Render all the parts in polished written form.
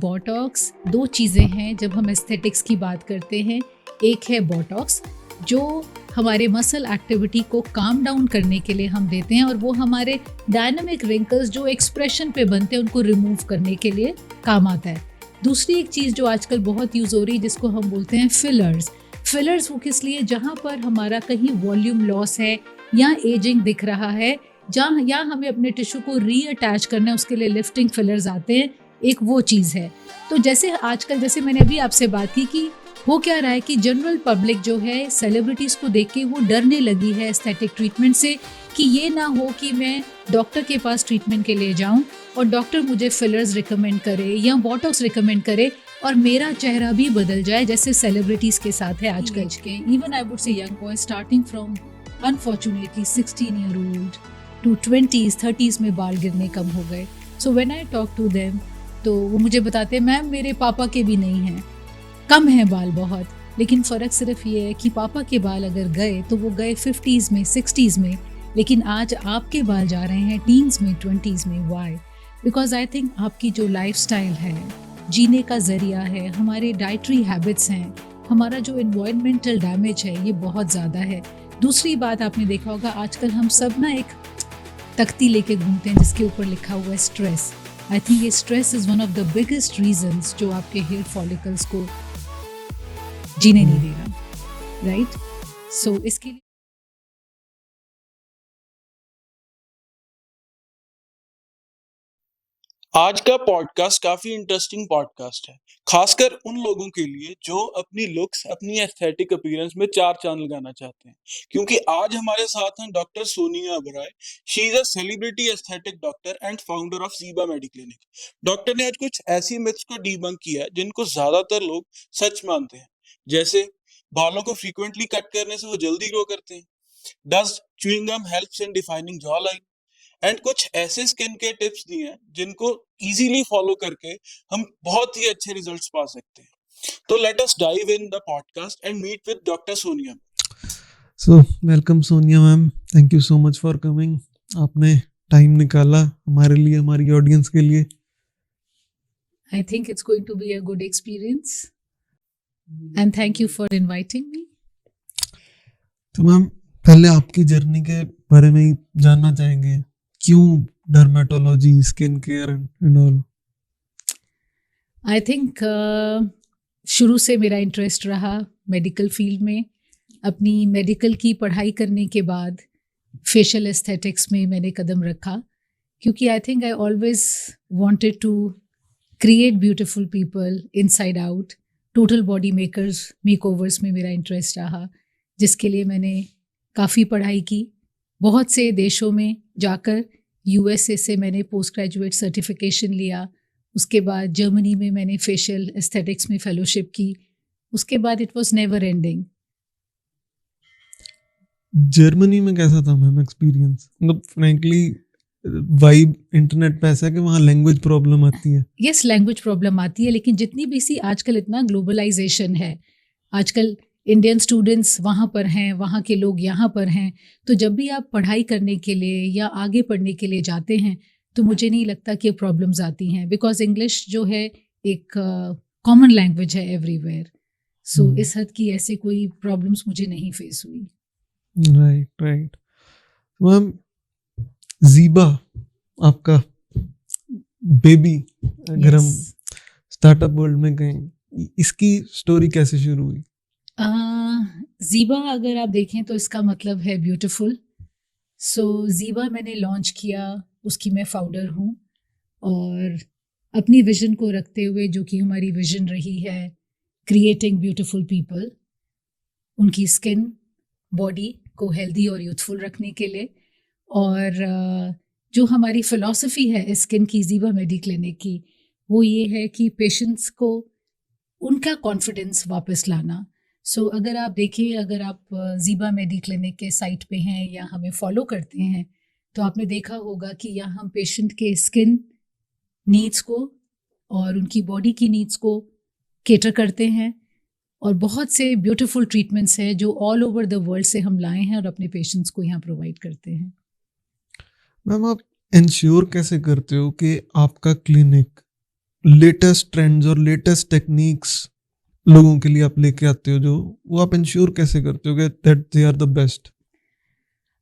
Botox, दो चीज़ें हैं जब हम एस्थेटिक्स की बात करते हैं। एक है बोटॉक्स जो हमारे मसल एक्टिविटी को काम डाउन करने के लिए हम देते हैं, और वो हमारे डायनामिक रिंकल्स जो एक्सप्रेशन पे बनते हैं उनको रिमूव करने के लिए काम आता है। दूसरी एक चीज़ जो आजकल बहुत यूज़ हो रही है जिसको हम बोलते हैं फिलर्स वो किस लिए, जहाँ पर हमारा कहीं वॉल्यूम लॉस है या एजिंग दिख रहा है, जहाँ या हमें अपने टिश्यू को रीअटैच करना है, उसके लिए लिफ्टिंग फिलर्स आते हैं। एक वो चीज़ है। तो जैसे आजकल, जैसे मैंने अभी आपसे बात की कि हो क्या रहा है कि जनरल पब्लिक जो है सेलिब्रिटीज़ को देख के वो डरने लगी है एस्थेटिक ट्रीटमेंट से, कि ये ना हो कि मैं डॉक्टर के पास ट्रीटमेंट के लिए जाऊं और डॉक्टर मुझे फिलर्स रिकमेंड करे या बोटॉक्स रिकमेंड करे और मेरा चेहरा भी बदल जाए, जैसे सेलिब्रिटीज़ के साथ है आजकल के। Even I would say young boy starting from unfortunately 16-year-old to 20s-30s में बाल गिरने कम हो गए। So when I talk to them तो वो मुझे बताते हैं, मैम मेरे पापा के भी नहीं हैं, कम हैं बाल बहुत, लेकिन फ़र्क सिर्फ ये है कि पापा के बाल अगर गए तो वो गए 50s में 60s में, लेकिन आज आपके बाल जा रहे हैं टीन्स में 20s में। वाई? बिकॉज आई थिंक आपकी जो लाइफस्टाइल है, जीने का ज़रिया है, हमारे डाइटरी हैबिट्स हैं, हमारा जो एनवायरमेंटल डैमेज है, ये बहुत ज़्यादा है। दूसरी बात आपने देखा होगा, आजकल हम सब ना एक तख्ती लेके घूमते हैं जिसके ऊपर लिखा हुआ है स्ट्रेस। आई थिंक ये stress is one of the biggest reasons जो आपके हेयर फॉलिकल्स को जीने नहीं दे रहा, राइट? सो इसके लिए आज का पॉडकास्ट काफी इंटरेस्टिंग पॉडकास्ट है, खासकर उन लोगों के लिए जो अपनी लुक्स, अपनी एस्थेटिक अपीयरेंस में चार चांद लगाना चाहते हैं। क्योंकि आज हमारे साथ हैं doctor Sonia Oberoi. She is a celebrity aesthetic doctor and founder of Zeeba medi clinic. Doctor ने आज कुछ ऐसी मिथ्स को डीबंक किया है जिनको ज्यादातर लोग सच मानते हैं, जैसे बालों को फ्रीक्वेंटली कट करने से वो जल्दी ग्रो करते हैं, does chewing gum helps in defining jaw line, and कुछ ऐसे स्किन के टिप्स दिए हैं जिनको इजीली फॉलो करके हम बहुत ही अच्छे रिजल्ट्स पा सकते हैं। तो let us dive in the podcast and meet with doctor Sonia. So welcome Sonia ma'am, thank you so much for coming. आपने टाइम निकाला हमारे लिए, हमारी ऑडियंस के लिए। I think it's going to be a good experience and thank you for inviting me. तो ma'am, पहले आपकी जर्नी के बारे में ही जानना चाहेंगे, क्यों dermatology, skin care and all? I think शुरू से मेरा इंटरेस्ट रहा मेडिकल फील्ड में। अपनी मेडिकल की पढ़ाई करने के बाद फेशियल एस्थेटिक्स में मैंने कदम रखा, क्योंकि I think I always wanted to create beautiful people inside out. Total body makeovers में मेरा इंटरेस्ट रहा, जिसके लिए मैंने काफ़ी पढ़ाई की। बहुत से देशों में जाकर यूएसए से मैंने पोस्ट ग्रेजुएट सर्टिफिकेशन लिया। उसके बाद जर्मनी में मैंने फेशियल एस्थेटिक्स में फेलोशिप की। उसके बाद it was never ending. Germany में कैसा था मैम एक्सपीरियंस? मतलब फ्रैंकली वाइब इंटरनेट पे ऐसा है कि वहाँ लैंग्वेज प्रॉब्लम आती है। यस, लैंग्वेज प्रॉब्लम आती है, लेकिन जितनी भी सी आजकल इतना ग्लोबलाइजेशन है, आजकल इंडियन स्टूडेंट्स वहाँ पर हैं, वहाँ के लोग यहाँ पर हैं, तो जब भी आप पढ़ाई करने के लिए या आगे पढ़ने के लिए जाते हैं तो मुझे नहीं लगता कि प्रॉब्लम्स आती हैं, बिकॉज इंग्लिश जो है एक कॉमन लैंग्वेज है एवरीवेयर। सो इस हद की ऐसे कोई प्रॉब्लम्स मुझे नहीं फेस हुई। राइट मैम, ज़ीबा आपका बेबी, अगर हम स्टार्टअप वर्ल्ड में कहें, इसकी स्टोरी कैसे शुरू हुई? ज़ीबा अगर आप देखें तो इसका मतलब है ब्यूटीफुल। सो ज़ीबा मैंने लॉन्च किया, उसकी मैं फाउंडर हूँ, और अपनी विजन को रखते हुए, जो कि हमारी विजन रही है क्रिएटिंग ब्यूटीफुल पीपल, उनकी स्किन बॉडी को हेल्दी और यूथफुल रखने के लिए। और जो हमारी फ़िलॉसफी है स्किन की, ज़ीबा मेडी क्लिनिक की, वो ये है कि पेशेंट्स को उनका कॉन्फिडेंस वापस लाना। सो अगर आप देखें, अगर आप ज़ीबा मेडी क्लिनिक के साइट पे हैं या हमें फॉलो करते हैं, तो आपने देखा होगा कि यहाँ हम पेशेंट के स्किन नीड्स को और उनकी बॉडी की नीड्स को केटर करते हैं, और बहुत से ब्यूटीफुल ट्रीटमेंट्स हैं जो ऑल ओवर द वर्ल्ड से हम लाए हैं और अपने पेशेंट्स को यहाँ प्रोवाइड करते हैं। मैम, आप इंश्योर कैसे करते हो कि आपका क्लिनिक लेटेस्ट ट्रेंड्स और लेटेस्ट टेक्निक्स लोगों के लिए आप लेके आते हो, जो वो आप इंश्योर कैसे करते हो that they are the best?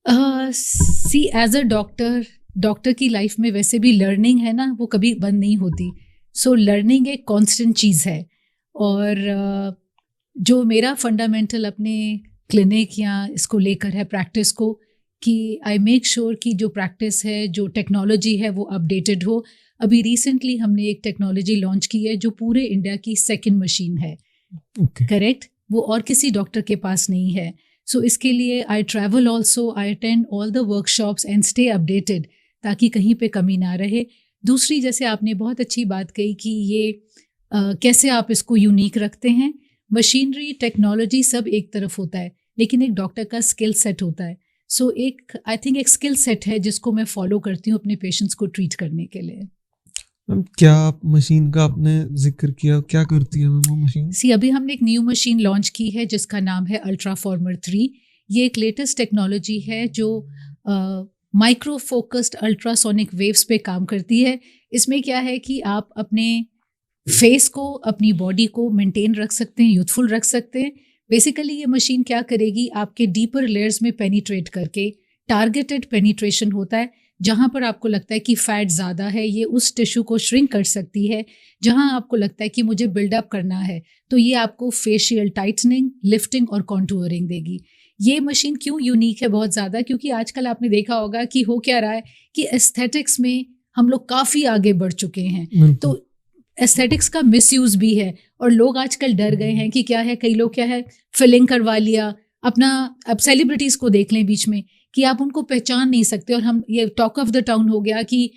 See as a doctor की लाइफ में वैसे भी लर्निंग है ना, वो कभी बंद नहीं होती. सो लर्निंग एक कांस्टेंट चीज़ है. और जो मेरा फंडामेंटल अपने क्लिनिक या इसको लेकर है प्रैक्टिस को, कि आई मेक श्योर कि जो प्रैक्टिस है, जो टेक्नोलॉजी है, वो अपडेटेड हो. अभी रिसेंटली हमने एक टेक्नोलॉजी लॉन्च की है जो पूरे इंडिया की सेकंड मशीन है. करेक्ट? वो और किसी डॉक्टर के पास नहीं है. सो इसके लिए I travel also, I attend all the workshops and stay updated, ताकि कहीं पे कमी ना रहे. दूसरी, जैसे आपने बहुत अच्छी बात कही कि ये कैसे आप इसको यूनिक रखते हैं. मशीनरी, टेक्नोलॉजी सब एक तरफ होता है, लेकिन एक डॉक्टर का स्किल सेट होता है. सो एक आई थिंक एक स्किल सेट है जिसको मैं फॉलो करती हूँ अपने पेशेंट्स को ट्रीट करने के लिए. मैम, क्या आप मशीन का आपने जिक्र किया, क्या करती है मैम वो मशीन? सी अभी हमने एक न्यू मशीन लॉन्च की है जिसका नाम है अल्ट्राफॉर्मर 3. ये एक लेटेस्ट टेक्नोलॉजी है जो माइक्रो फोकस्ड अल्ट्रासोनिक वेव्स पे काम करती है. इसमें क्या है कि आप अपने फेस को, अपनी बॉडी को मेंटेन रख सकते हैं, यूथफुल रख सकते हैं. बेसिकली ये मशीन क्या करेगी, आपके डीपर लेयर्स में पेनिट्रेट करके, टारगेटेड पेनिट्रेशन होता है. जहाँ पर आपको लगता है कि फैट ज़्यादा है, ये उस टिश्यू को श्रिंक कर सकती है. जहाँ आपको लगता है कि मुझे बिल्डअप करना है, तो ये आपको फेशियल टाइटनिंग, लिफ्टिंग और कॉन्टूरिंग देगी. ये मशीन क्यों यूनिक है बहुत ज़्यादा, क्योंकि आजकल आपने देखा होगा कि हो क्या रहा है कि एस्थेटिक्स में हम लोग काफ़ी आगे बढ़ चुके हैं. तो एस्थेटिक्स का मिसयूज़ भी है और लोग आजकल डर गए हैं कि क्या है, कई लोग क्या है फिलिंग करवा लिया अपना. अब सेलिब्रिटीज़ को देख लें बीच में कि आप उनको पहचान नहीं सकते, और हम ये टॉक ऑफ द टाउन हो गया कि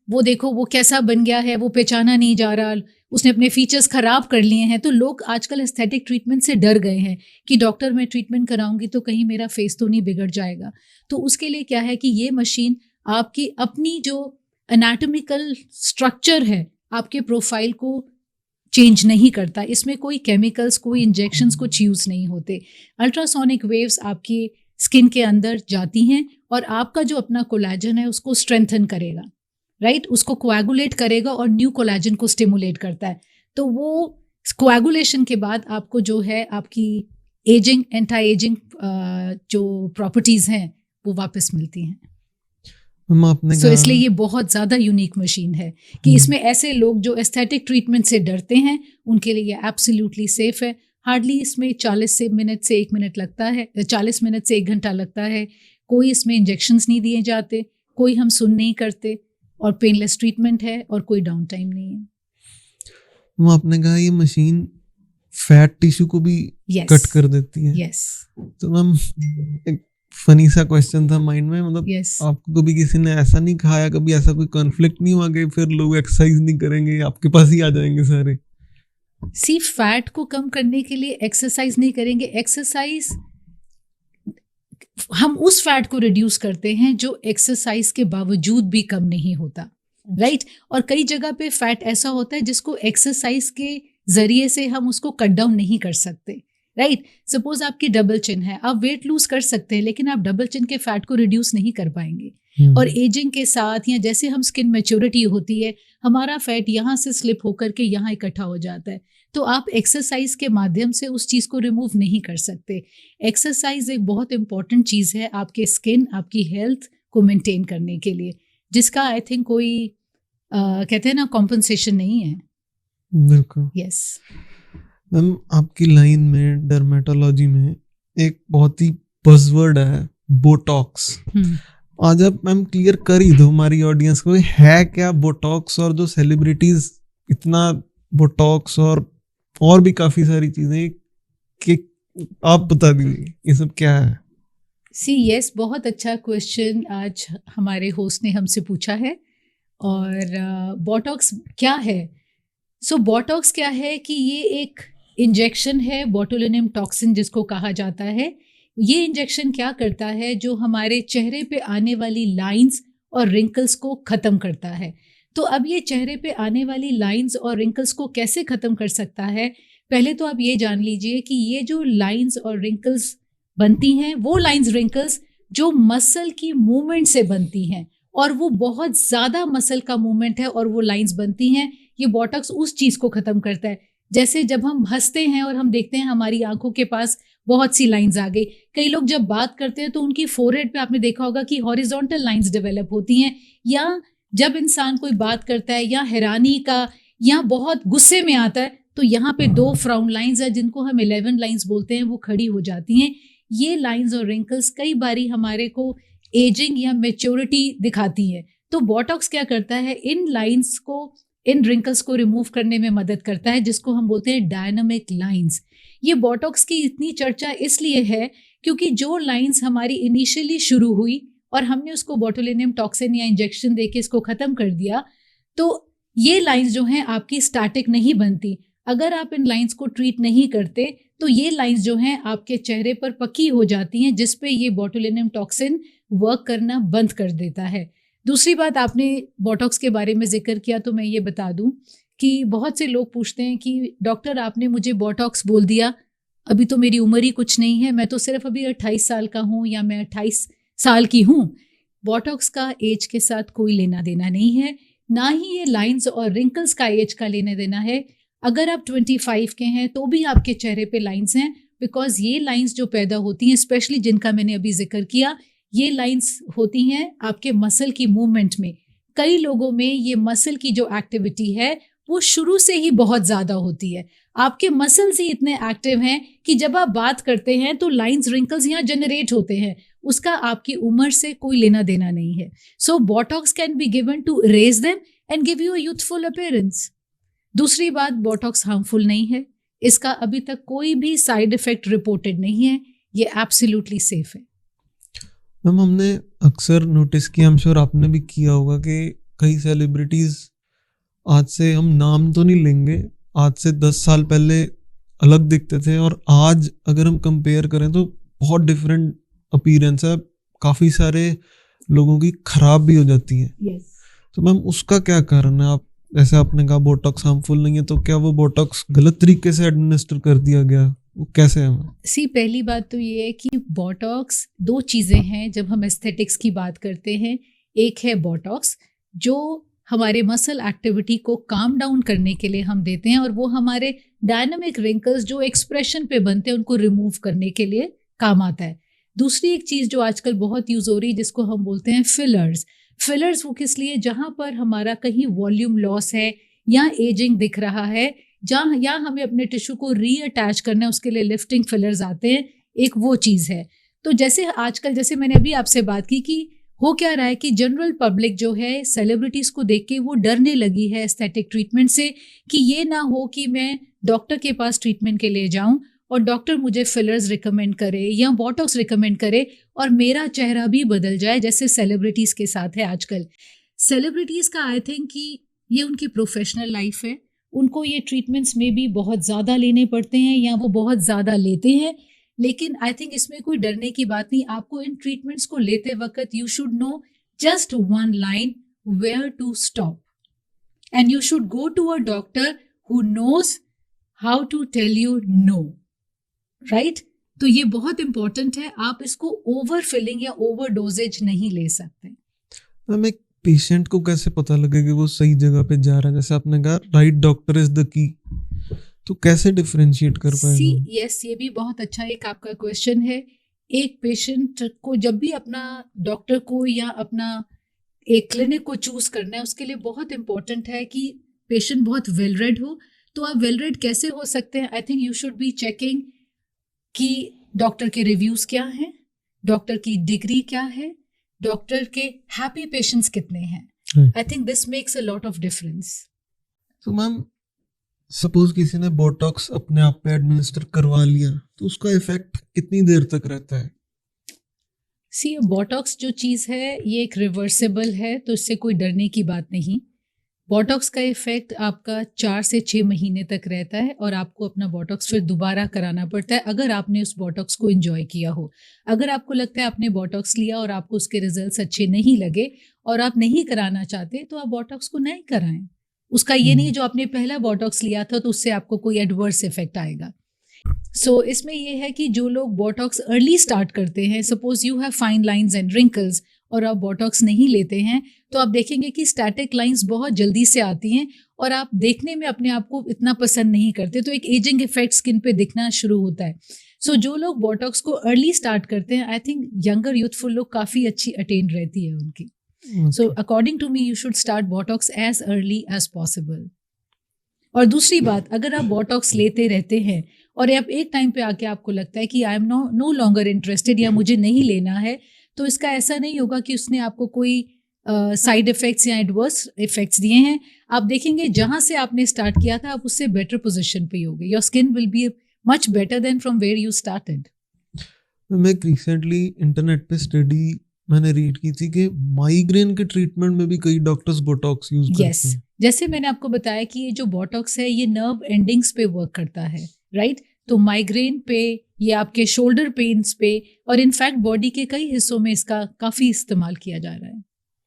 वो देखो वो कैसा बन गया है, वो पहचाना नहीं जा रहा, उसने अपने फीचर्स खराब कर लिए हैं. तो लोग आजकल एस्थेटिक ट्रीटमेंट से डर गए हैं कि डॉक्टर मैं ट्रीटमेंट कराऊंगी तो कहीं मेरा फेस तो नहीं बिगड़ जाएगा. तो उसके लिए क्या है कि ये मशीन आपकी अपनी जो एनाटॉमिकल स्ट्रक्चर है, आपके प्रोफाइल को चेंज नहीं करता. इसमें कोई केमिकल्स, कोई इंजेक्शंस कुछ यूज़ नहीं होते. अल्ट्रासोनिक वेव्स आपकी स्किन के अंदर जाती हैं और आपका जो अपना कोलाजन है उसको स्ट्रेंथन करेगा, राइट? उसको कोएगुलेट करेगा और न्यू कोलाजन को स्टिमुलेट करता है. तो वो कोएगुलेशन के बाद आपको जो है आपकी एजिंग, एंटी एजिंग जो प्रॉपर्टीज़ हैं वो वापस मिलती हैं. सो इसलिए ये बहुत ज़्यादा यूनिक मशीन है कि इसमें ऐसे लोग जो एस्थेटिक ट्रीटमेंट से डरते हैं उनके लिए ये एब्सोल्युटली सेफ है. हार्डली इसमें 40 मिनट से 1 मिनट लगता है, 40 मिनट से 1 घंटा लगता है. कोई इसमें इंजेक्शंस नहीं दिए जाते, कोई हम सुन नहीं करते, और पेनलेस ट्रीटमेंट है और कोई डाउन टाइम नहीं है. आपने कहा ये मशीन फैट टिश्यू को भी कट कर देती है. यस. तो मैम एक फनी सा क्वेश्चन था माइंड में, मतलब आपको कभी किसी ने ऐसा नहीं खाया, कभी ऐसा कोई कॉन्फ्लिक्ट नहीं हुआ कि फिर लोग एक्सरसाइज नहीं करेंगे, आपके पास ही आ जाएंगे सारे? सी फैट को कम करने के लिए एक्सरसाइज नहीं करेंगे. एक्सरसाइज हम उस फैट को रिड्यूस करते हैं जो एक्सरसाइज के बावजूद भी कम नहीं होता, राइट? और कई जगह पे फैट ऐसा होता है जिसको एक्सरसाइज के जरिए से हम उसको कट डाउन नहीं कर सकते, राइट? सपोज आपकी डबल चिन है, आप वेट लूज कर सकते हैं, लेकिन आप डबल चिन के फैट को रिड्यूस नहीं कर पाएंगे. और एजिंग के साथ या जैसे हम स्किन मैच्योरिटी होती है, हमारा फैट यहाँ से स्लिप होकर के यहाँ इकट्ठा हो जाता है. तो आप एक्सरसाइज के माध्यम से उस चीज़ को रिमूव नहीं कर सकते. एक्सरसाइज एक बहुत इंपॉर्टेंट चीज़ है आपके स्किन, आपकी हेल्थ को मेंटेन करने के लिए, जिसका आई थिंक कोई कहते हैं ना कॉम्पनसेशन नहीं है. बिल्कुल. यस. मैम, आपकी लाइन में डर्मेटोलॉजी में एक बहुत ही बज़वर्ड है बोटॉक्स. आज आप मैम क्लियर कर ही दो हमारी ऑडियंस को, है क्या बोटॉक्स, और जो सेलिब्रिटीज इतना बोटॉक्स और भी काफी सारी चीजें, कि आप बता दीजिए ये सब क्या है? यस, बहुत अच्छा क्वेश्चन आज हमारे होस्ट ने हमसे पूछा है. और बोटॉक्स क्या है? बोटॉक्स क्या है कि ये एक इंजेक्शन है, बोटुलिनम टॉक्सिन जिसको कहा जाता है. ये इंजेक्शन क्या करता है, जो हमारे चेहरे पे आने वाली लाइंस और रिंकल्स को ख़त्म करता है. तो अब ये चेहरे पे आने वाली लाइंस और रिंकल्स को कैसे ख़त्म कर सकता है? पहले तो आप ये जान लीजिए कि ये जो लाइंस और रिंकल्स बनती हैं, वो लाइंस रिंकल्स जो मसल की मूवमेंट से बनती हैं, और वो बहुत ज़्यादा मसल का मूवमेंट है और वो लाइंस बनती हैं, ये बोटॉक्स उस चीज़ को ख़त्म करता है। जैसे जब हम हंसते हैं और हम देखते हैं हमारी आंखों के पास बहुत सी लाइंस आ गई, कई लोग जब बात करते हैं तो उनकी फोरहेड पे आपने देखा होगा कि हॉरिजॉन्टल लाइंस डेवलप होती हैं, या जब इंसान कोई बात करता है या हैरानी का या बहुत गुस्से में आता है तो यहाँ पे 2 फ्राउन लाइंस है जिनको हम 11 लाइंस बोलते हैं, वो खड़ी हो जाती हैं। ये लाइंस और रिंकल्स कई बारी हमारे को एजिंग या मेच्योरिटी दिखाती हैं। तो बोटॉक्स क्या करता है, इन लाइंस को, इन रिंकल्स को रिमूव करने में मदद करता है, जिसको हम बोलते हैं डायनामिक लाइंस। ये बोटॉक्स की इतनी चर्चा इसलिए है क्योंकि जो लाइंस हमारी इनिशियली शुरू हुई और हमने उसको बोटुलिनियम टॉक्सिन या इंजेक्शन देके इसको ख़त्म कर दिया, तो ये लाइंस जो हैं आपकी स्टैटिक नहीं बनती। अगर आप इन लाइंस को ट्रीट नहीं करते तो ये लाइंस जो हैं आपके चेहरे पर पक्की हो जाती हैं, जिस पे ये बोटुलिनियम टॉक्सिन वर्क करना बंद कर देता है। दूसरी बात, आपने बोटॉक्स के बारे में जिक्र किया तो मैं ये बता दूं कि बहुत से लोग पूछते हैं कि डॉक्टर आपने मुझे बोटॉक्स बोल दिया, अभी तो मेरी उम्र ही कुछ नहीं है, मैं तो सिर्फ अभी 28 साल का हूँ या मैं 28 साल की हूँ। बोटॉक्स का एज के साथ कोई लेना देना नहीं है, ना ही ये लाइंस और रिंकल्स का एज का लेना देना है। अगर आप 25 के हैं तो भी आपके चेहरे पे लाइंस हैं, बिकॉज ये लाइंस जो पैदा होती हैं, स्पेशली जिनका मैंने अभी जिक्र किया, ये लाइंस होती हैं आपके मसल की मूवमेंट में। कई लोगों में ये मसल की जो एक्टिविटी है वो शुरू से ही बहुत ज़्यादा होती है। आपके मसल्स ही इतने एक्टिव हैं कि जब आप बात करते हैं तो लाइंस रिंकल्स यहाँ जनरेट होते हैं, उसका आपकी उम्र से कोई लेना देना नहीं है। So botox can be given to erase them and give you a youthful appearance. दूसरी बात, बोटॉक्स हार्मफुल नहीं है, इसका अभी तक कोई भी साइड इफेक्ट रिपोर्टेड नहीं है, ये एब्सोल्युटली सेफ है। मैम, हमने अक्सर नोटिस किया, आई एम श्योर आपने भी किया होगा, कि कई सेलिब्रिटीज, आज से हम नाम तो नहीं लेंगे, आज से 10 साल पहले अलग दिखते थे और आज अगर हम कंपेयर करें तो बहुत डिफरेंट अपीयरेंस है। काफ़ी सारे लोगों की खराब भी हो जाती है। yes. तो मैम उसका क्या कारण है? आप जैसे आपने कहा बोटॉक्स हार्मफुल नहीं है, तो क्या वो बोटॉक्स गलत तरीके से एडमिनिस्टर कर दिया गया, वो कैसे है? सी, पहली बात तो ये है कि बोटॉक्स 2 चीज़ें हैं जब हम एस्थेटिक्स की बात करते हैं। एक है बोटॉक्स जो हमारे मसल एक्टिविटी को काम डाउन करने के लिए हम देते हैं, और वो हमारे डायनामिक रिंकल्स जो एक्सप्रेशन पे बनते हैं उनको रिमूव करने के लिए काम आता है। दूसरी एक चीज़ जो आजकल बहुत यूज़ हो रही है जिसको हम बोलते हैं फिलर्स। फिलर्स वो किस लिए, जहाँ पर हमारा कहीं वॉल्यूम लॉस है या एजिंग दिख रहा है, जहाँ या हमें अपने टिश्यू को रीअटैच करना है, उसके लिए लिफ्टिंग फिलर्स आते हैं, एक वो चीज़ है। तो जैसे आजकल, जैसे मैंने अभी आपसे बात की कि हो क्या रहा है कि जनरल पब्लिक जो है सेलिब्रिटीज़ को देख के वो डरने लगी है एस्थेटिक ट्रीटमेंट से, कि ये ना हो कि मैं डॉक्टर के पास ट्रीटमेंट के लिए जाऊं और डॉक्टर मुझे फिलर्स रिकमेंड करे या बोटॉक्स रिकमेंड करे और मेरा चेहरा भी बदल जाए, जैसे सेलिब्रिटीज़ के साथ है आजकल। सेलिब्रिटीज़ का आई थिंक कि ये उनकी प्रोफेशनल लाइफ है, उनको ये ट्रीटमेंट्स में भी बहुत ज़्यादा लेने पड़ते हैं या वो बहुत ज़्यादा लेते हैं, लेकिन आई थिंक इसमें कोई डरने की बात नहीं। आपको इन ट्रीटमेंट्स को लेते वक्त you should know just one line, where to stop, and you should go to a doctor who knows how to tell you no, right? तो ये बहुत इंपॉर्टेंट है, आप इसको ओवर फिलिंग या ओवर डोजेज नहीं ले सकते। मैम, एक पेशेंट को कैसे पता लगे कि वो सही जगह पे जा रहा है? जैसे आपने कहा right doctor is the key, तो कैसे डिफरेंशिएट कर पाएगा? यस, ये भी बहुत अच्छा एक आपका क्वेश्चन है। एक पेशेंट को जब भी अपना डॉक्टर को या अपना एक क्लिनिक को चूज करना है, उसके लिए बहुत इंपॉर्टेंट है कि पेशेंट बहुत वेल रेड हो। तो आप वेल रेड कैसे हो सकते हैं? I think you should be checking कि डॉक्टर के रिव्यूज क्या हैं, डॉक्टर की डिग्री क्या है, डॉक्टर के हैप्पी पेशेंट्स कितने हैं। I think this makes a lot of difference. तो मैम, सपोज किसी ने बोटॉक्स अपने आप पे एडमिनिस्टर करवा लिया, तो उसका इफेक्ट कितनी देर तक रहता है? सी, बोटॉक्स जो चीज़ है ये एक रिवर्सिबल है, तो इससे कोई डरने की बात नहीं। बोटॉक्स का इफेक्ट आपका 4 से 6 महीने तक रहता है और आपको अपना बोटॉक्स फिर दोबारा कराना पड़ता है अगर आपने उस बोटॉक्स को एंजॉय किया हो। अगर आपको लगता है आपने बोटॉक्स लिया और आपको उसके रिजल्ट्स अच्छे नहीं लगे और आप नहीं कराना चाहते, तो आप बोटॉक्स को नहीं कराएं। उसका ये नहीं जो आपने पहला बोटॉक्स लिया था तो उससे आपको कोई एडवर्स इफेक्ट आएगा। सो इसमें ये है कि जो लोग बोटॉक्स अर्ली स्टार्ट करते हैं, suppose you have fine lines and wrinkles और आप बोटॉक्स नहीं लेते हैं, तो आप देखेंगे कि स्टैटिक लाइंस बहुत जल्दी से आती हैं और आप देखने में अपने आप को इतना पसंद नहीं करते, तो एक एजिंग इफेक्ट स्किन पे दिखना शुरू होता है। सो जो लोग बोटॉक्स को अर्ली स्टार्ट करते हैं, आई थिंक यंगर यूथफुल लोग काफ़ी अच्छी अटेन रहती है उनकी। So according to me you should start botox as early as possible. और दूसरी बात, अगर आप बोटॉक्स लेते रहते हैं और आप एक टाइम पे आके आपको लगता है कि I am no longer interested या मुझे नहीं लेना है, तो इसका ऐसा नहीं होगा कि उसने आपको कोई साइड इफेक्ट्स या एडवर्स इफेक्ट्स दिए हैं। आप देखेंगे जहां से आपने स्टार्ट किया था आप उससे बेटर पोजीशन पे होगे। Your skin will be much better than from where you started. मैं रिसेंटली इंटरनेट पे स्टडी मैंने रीड की थी कि माइग्रेन के ट्रीटमेंट में भी कई डॉक्टर्स बोटॉक्स यूज करते हैं। जैसे मैंने आपको बताया कि ये जो बोटॉक्स है ये नर्व एंडिंग्स पे वर्क करता है, राइट? तो माइग्रेन पे, ये आपके शोल्डर पेन्स पे और इनफैक्ट बॉडी के कई हिस्सों में इसका काफ़ी इस्तेमाल किया जा रहा है।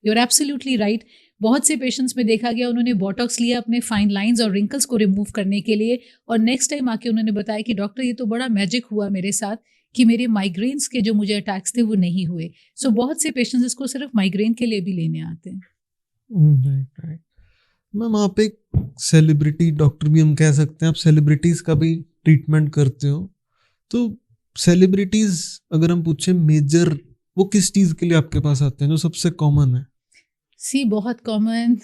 You are absolutely right. बहुत से पेशेंट्स में देखा गया उन्होंने बोटॉक्स लिया अपने फाइन लाइंस और रिंकल्स को रिमूव करने के लिए, और नेक्स्ट टाइम आके उन्होंने बताया कि डॉक्टर ये तो बड़ा मैजिक हुआ मेरे साथ कि मेरे माइग्रेन्स के जो मुझे अटैक्स थे वो नहीं हुए। सो बहुत से पेशेंट्स इसको सिर्फ माइग्रेन के लिए भी लेने आते हैं। राइट। मैम आप एक सेलिब्रिटी डॉक्टर भी हम कह सकते हैं, आप सेलिब्रिटीज का भी ट्रीटमेंट करते हो, तो सेलिब्रिटीज अगर हम पूछे मेजर वो किस चीज के लिए आपके पास आते हैं जो सबसे कॉमन है? सी बहुत कॉमन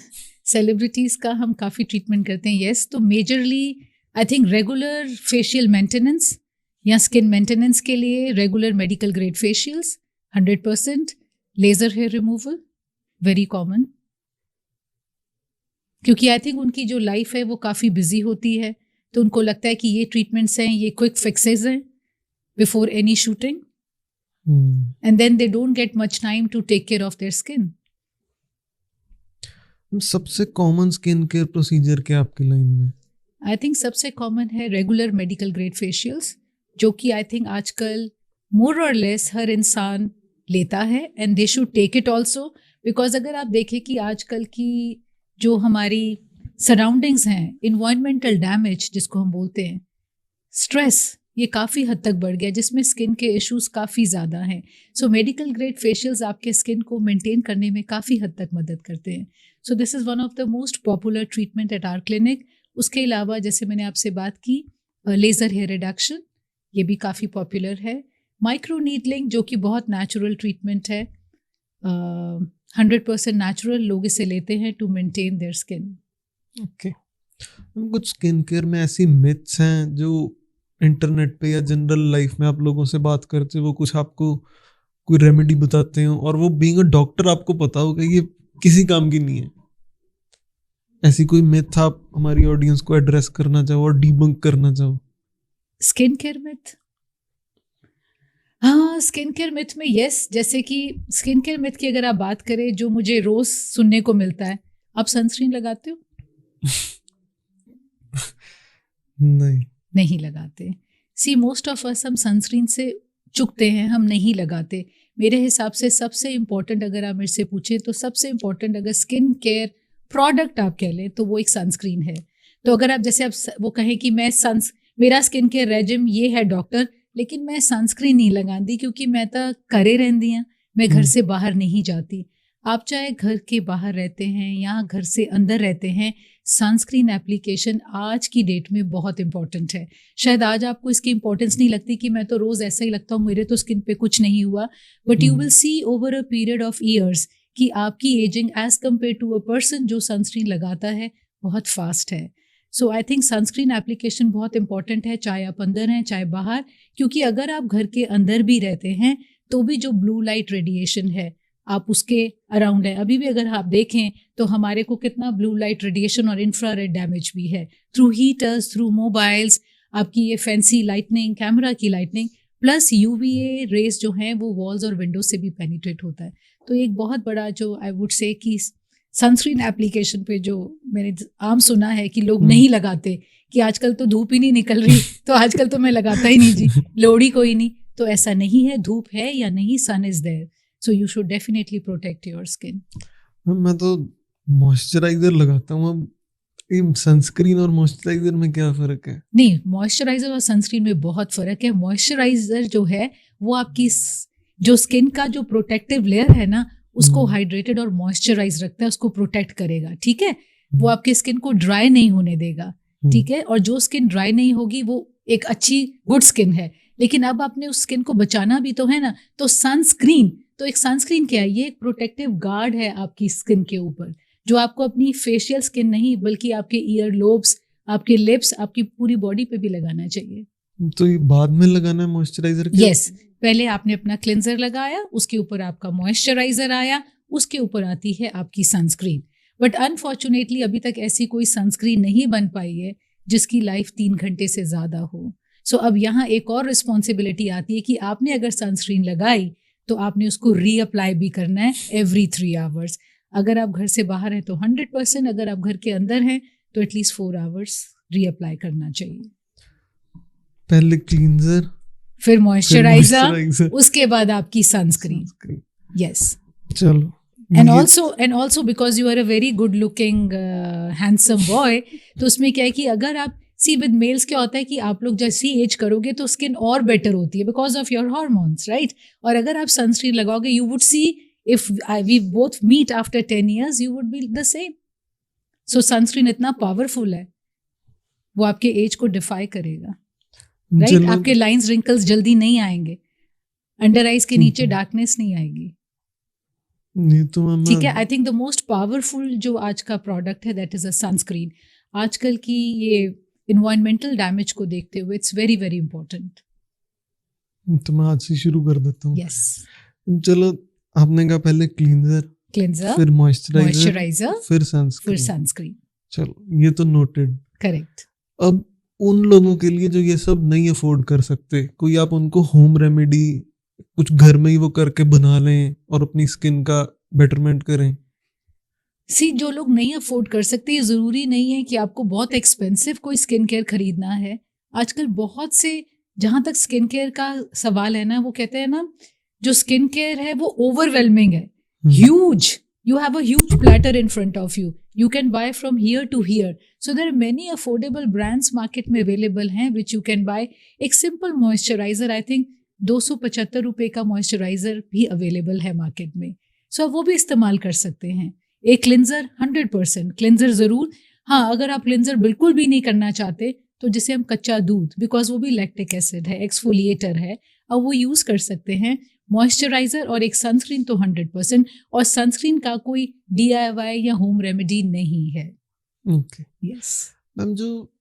सेलिब्रिटीज का हम काफ़ी ट्रीटमेंट करते हैं। यस, तो majorly I think regular facial maintenance या स्किन मेंटेनेंस के लिए regular medical grade facials 100%, laser hair removal very common, क्योंकि आई थिंक उनकी जो लाइफ है वो काफ़ी बिजी होती है, तो उनको लगता है कि ये ट्रीटमेंट्स हैं, ये क्विक फिक्सेस हैं before any shooting, and then they don't get much time to take care of their skin. सबसे कॉमन स्किन केयर प्रोसीजर क्या आपकी लाइन में? आई थिंक सबसे कॉमन है रेगुलर मेडिकल ग्रेड फेशियल्स, जो कि आई थिंक आजकल मोर और लेस हर इंसान लेता है, and they should take it also, because अगर आप देखें कि आजकल की जो हमारी सराउंडिंग्स हैं, इन्वायरमेंटल डैमेज जिसको हम बोलते हैं, स्ट्रेस, ये काफ़ी हद तक बढ़ गया, जिसमें स्किन के इश्यूज काफ़ी ज़्यादा हैं। सो मेडिकल ग्रेड फेशियल्स आपके स्किन को मेंटेन करने में काफ़ी हद तक मदद करते हैं। So this is one of the most popular treatment at our clinic. उसके अलावा जैसे मैंने आपसे बात की, लेज़र हेयर रिडक्शन, ये भी काफ़ी पॉपुलर है। माइक्रो नीडलिंग, जो कि बहुत नेचुरल ट्रीटमेंट है, 100% नेचुरल, लोग इसे लेते हैं to maintain their skin. Okay. कुछ स्किन केयर में ऐसी मिथ्स हैं जो इंटरनेट पे या जनरल लाइफ में आप लोगों से बात करते हो, वो कुछ आपको कोई रेमेडी बताते हो और वो बीइंग अ डॉक्टर आपको पता होगा ये किसी काम की नहीं है, ऐसी कोई मिथ आप हमारी ऑडियंस को एड्रेस करना चाहो और डीबंक करना चाहो? स्किन केयर मिथ, हाँ, स्किन केयर मिथ में यस, जैसे कि स्किन केयर मिथ की अगर आप बात करें, जो मुझे रोज सुनने को मिलता है, आप सनस्क्रीन लगाते हो? नहीं लगाते। सी मोस्ट ऑफ अस हम सनस्क्रीन से चुकते हैं, हम नहीं लगाते। मेरे हिसाब से सबसे इम्पोर्टेंट अगर आप मेरे से पूछें तो सबसे इम्पोर्टेंट अगर स्किन केयर प्रोडक्ट आप कह लें तो वो एक सनस्क्रीन है। तो अगर आप जैसे आप वो कहें कि मैं मेरा स्किन केयर रेजिम ये है डॉक्टर, लेकिन मैं सनस्क्रीन नहीं लगाती क्योंकि मैं तो घरे रहती हूँ, मैं घर से बाहर नहीं जाती। आप चाहे घर के बाहर रहते हैं या घर से अंदर रहते हैं, सनस्क्रीन एप्लीकेशन आज की डेट में बहुत इंपॉर्टेंट है। शायद आज आपको इसकी इंपॉर्टेंस नहीं लगती कि मैं तो रोज़ ऐसा ही लगता हूँ, मेरे तो स्किन पे कुछ नहीं हुआ, but you will see over a period of years कि आपकी ageing age compare to a person जो सनस्क्रीन लगाता है बहुत फास्ट है। So I think sunscreen application बहुत इंपॉर्टेंट है, चाहे आप अंदर हैं चाहे बाहर, क्योंकि अगर आप घर के अंदर भी रहते हैं तो भी जो ब्लू लाइट रेडिएशन है आप उसके अराउंड है। अभी भी अगर आप देखें तो हमारे को कितना ब्लू लाइट रेडिएशन और इंफ्रारेड डैमेज भी है थ्रू हीटर्स, थ्रू मोबाइल्स, आपकी ये फैंसी लाइटनिंग, कैमरा की लाइटनिंग, प्लस यूवीए रेज जो हैं वो वॉल्स और विंडोज से भी पेनिट्रेट होता है। तो एक बहुत बड़ा जो आई वुड से कि सनस्क्रीन एप्लीकेशन पे जो मैंने आम सुना है कि लोग नहीं लगाते, कि आजकल तो धूप ही नहीं निकल रही तो आजकल तो मैं लगाता ही नहीं जी, लोड़ ही कोई नहीं। तो ऐसा नहीं है, धूप है या नहीं, sun is there, so you should definitely protect your skin. मैं तो मॉइस्चराइजर लगाता हूँ। अब सनस्क्रीन और मॉइस्चराइजर में क्या फ़र्क है? नहीं, मॉइस्चराइजर और सनस्क्रीन में बहुत फ़र्क है। मॉइस्चराइजर जो है वो आपकी जो स्किन का जो प्रोटेक्टिव लेयर है ना, उसको हाइड्रेटेड और मॉइस्चराइज रखता है, उसको प्रोटेक्ट करेगा, ठीक है। वो आपके स्किन को ड्राई नहीं होने देगा, ठीक है। और जो स्किन ड्राई नहीं होगी वो एक अच्छी गुड स्किन है। लेकिन अब आपने उस स्किन को बचाना भी तो है ना, तो सनस्क्रीन, तो एक सनस्क्रीन क्या है, ये एक प्रोटेक्टिव गार्ड है आपकी स्किन के ऊपर, जो आपको अपनी फेशियल स्किन नहीं बल्कि आपके ईयर लोब्स, आपके लिप्स, आपकी पूरी बॉडी पे भी लगाना चाहिए। तो ये बाद में लगाना है मॉइस्चराइजर? यस, पहले आपने अपना क्लिंजर लगाया, उसके ऊपर आपका मॉइस्चराइजर आया, उसके ऊपर आती है आपकी सनस्क्रीन। बट अनफॉर्चुनेटली अभी तक ऐसी कोई सनस्क्रीन नहीं बन पाई है जिसकी लाइफ 3 घंटे से ज्यादा हो। सो अब यहाँ एक और रिस्पॉन्सिबिलिटी आती है कि आपने अगर सनस्क्रीन लगाई तो आपने उसको रीअप्लाई भी करना है एवरी 3 आवर्स। अगर आप घर से बाहर हैं तो 100%, अगर आप घर के अंदर हैं तो एटलीस्ट 4 आवर्स रीअप्लाई करना चाहिए। पहले क्लींजर, फिर मॉइस्चराइजर, उसके बाद आपकी सनस्क्रीन। यस, चलो। And also because you are a very good looking handsome boy, तो उसमें क्या है कि अगर आप सी विद मेल्स क्या होता है कि आप लोग जैसे एज करोगे तो स्किन और बेटर होती है because of your hormones, right. और अगर आप सनस्क्रीन लगाओगे you would see if we both meet after 10 years you would be the same. So sunscreen इतना पावरफुल है, वो आपके एज को डिफाई करेगा, राइट। आपके लाइंस रिंकल्स जल्दी नहीं आएंगे, अंडर आइज के नीचे डार्कनेस नहीं आएगी, ठीक है। I think the most powerful जो आज का प्रोडक्ट है दैट इज अ सनस्क्रीन। आजकल की ये इन्वायरमेंटल डैमेज को देखते हुए इट्स वेरी वेरी इंपॉर्टेंट। तो मैं आज से शुरू कर देता हूँ। यस, चलो, आपने कहा पहले क्लींजर, फिर मॉइस्चराइजर, फिर सनस्क्रीन। चलो, ये तो नोटेड। करेक्ट। अब उन लोगों के लिए जो ये सब नहीं अफोर्ड कर सकते, कोई आप उनको होम रेमेडी कुछ घर में ही वो करके बना लें और अपनी स्किन का बेटरमेंट करें। सी, जो लोग नहीं अफोर्ड कर सकते, ये जरूरी नहीं है कि आपको बहुत एक्सपेंसिव कोई स्किन केयर खरीदना है। आजकल बहुत से, जहां तक स्किन केयर का सवाल है ना, वो कहते हैं ना जो स्किन केयर है वो ओवरवेलमिंग है, huge. You have a huge platter in front of you. You can buy from here to here. So there are many affordable brands market में available हैं which you can buy. एक simple moisturizer, I think 275 रुपए का moisturizer भी available है market में। So वो भी इस्तेमाल कर सकते हैं। एक क्लिंजर 100% क्लिंजर जरूर। हाँ, अगर आप क्लिंजर बिल्कुल भी नहीं करना चाहते तो जिसे हम कच्चा दूध, बिकॉज वो भी लैक्टिक एसिड है, एक्सफोलिएटर है, अब वो यूज कर सकते हैं। मॉइस्चराइजर और एक सनस्क्रीन तो 100%, और सनस्क्रीन का कोई DIY या होम रेमेडी नहीं है। Okay, yes ma'am. जो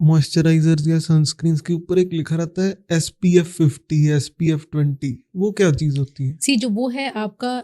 मॉइस्चराइजर या सनस्क्रीन के ऊपर एक लिखा रहता है SPF 50, SPF 20, वो क्या चीज होती है? सी, जो वो है आपका